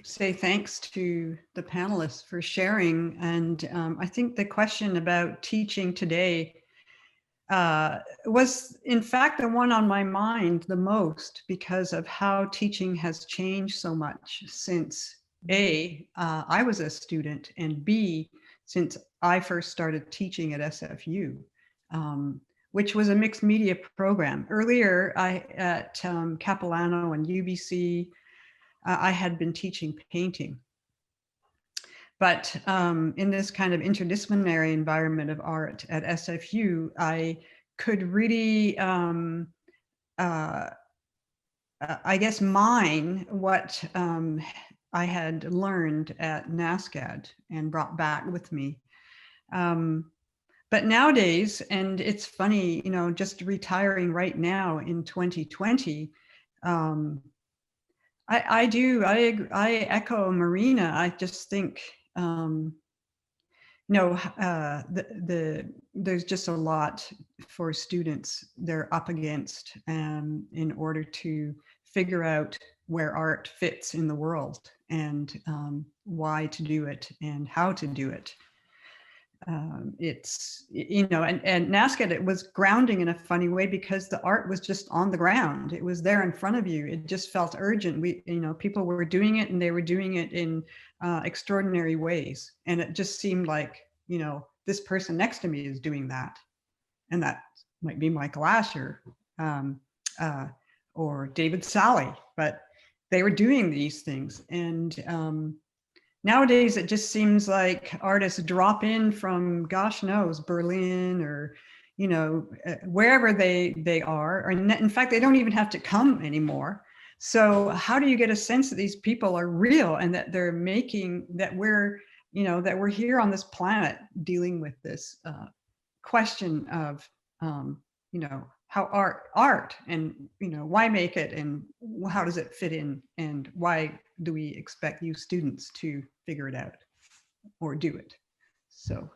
say thanks to the panelists for sharing. And I think the question about teaching today was in fact the one on my mind the most, because of how teaching has changed so much since I was a student, and B, since I first started teaching at SFU, which was a mixed media program. Earlier at Capilano and UBC, I had been teaching painting. But in this kind of interdisciplinary environment of art at SFU, I could really, I guess, mine what I had learned at NSCAD and brought back with me. But nowadays, and it's funny, just retiring right now in 2020, I echo Marina. I just think, there's just a lot for students they're up against in order to figure out where art fits in the world, and why to do it and how to do it. It's, and NSCAD, it was grounding in a funny way, because the art was just on the ground. It was there in front of you. It just felt urgent. People were doing it, and they were doing it in extraordinary ways. And it just seemed like, this person next to me is doing that. And that might be Michael Asher or David Sally, but they were doing these things. And nowadays, it just seems like artists drop in from, gosh knows, Berlin or, wherever they are. Or in fact, they don't even have to come anymore. So how do you get a sense that these people are real, and that they're making, that we're here on this planet dealing with this question of, how art and, why make it, and how does it fit in, and why do we expect you students to figure it out or do it? So.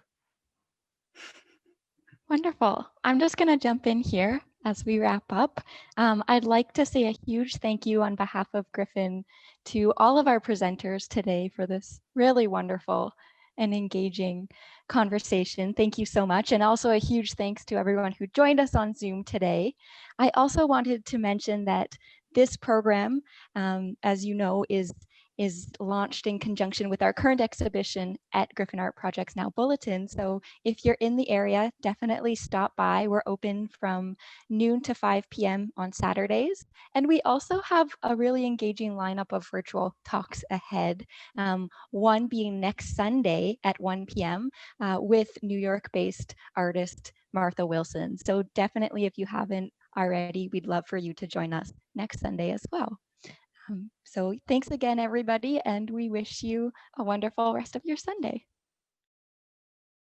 Wonderful. I'm just going to jump in here as we wrap up. I'd like to say a huge thank you on behalf of Griffin to all of our presenters today for this really wonderful and engaging conversation. Thank you so much. And also a huge thanks to everyone who joined us on Zoom today. I also wanted to mention that this program, as you know, is launched in conjunction with our current exhibition at Griffin Art Projects Now Bulletin. So if you're in the area, definitely stop by. We're open from noon to 5 p.m. on Saturdays. And we also have a really engaging lineup of virtual talks ahead. One being next Sunday at 1 p.m. With New York-based artist Martha Wilson. So definitely, if you haven't already, we'd love for you to join us next Sunday as well. So thanks again, everybody, and we wish you a wonderful rest of your Sunday.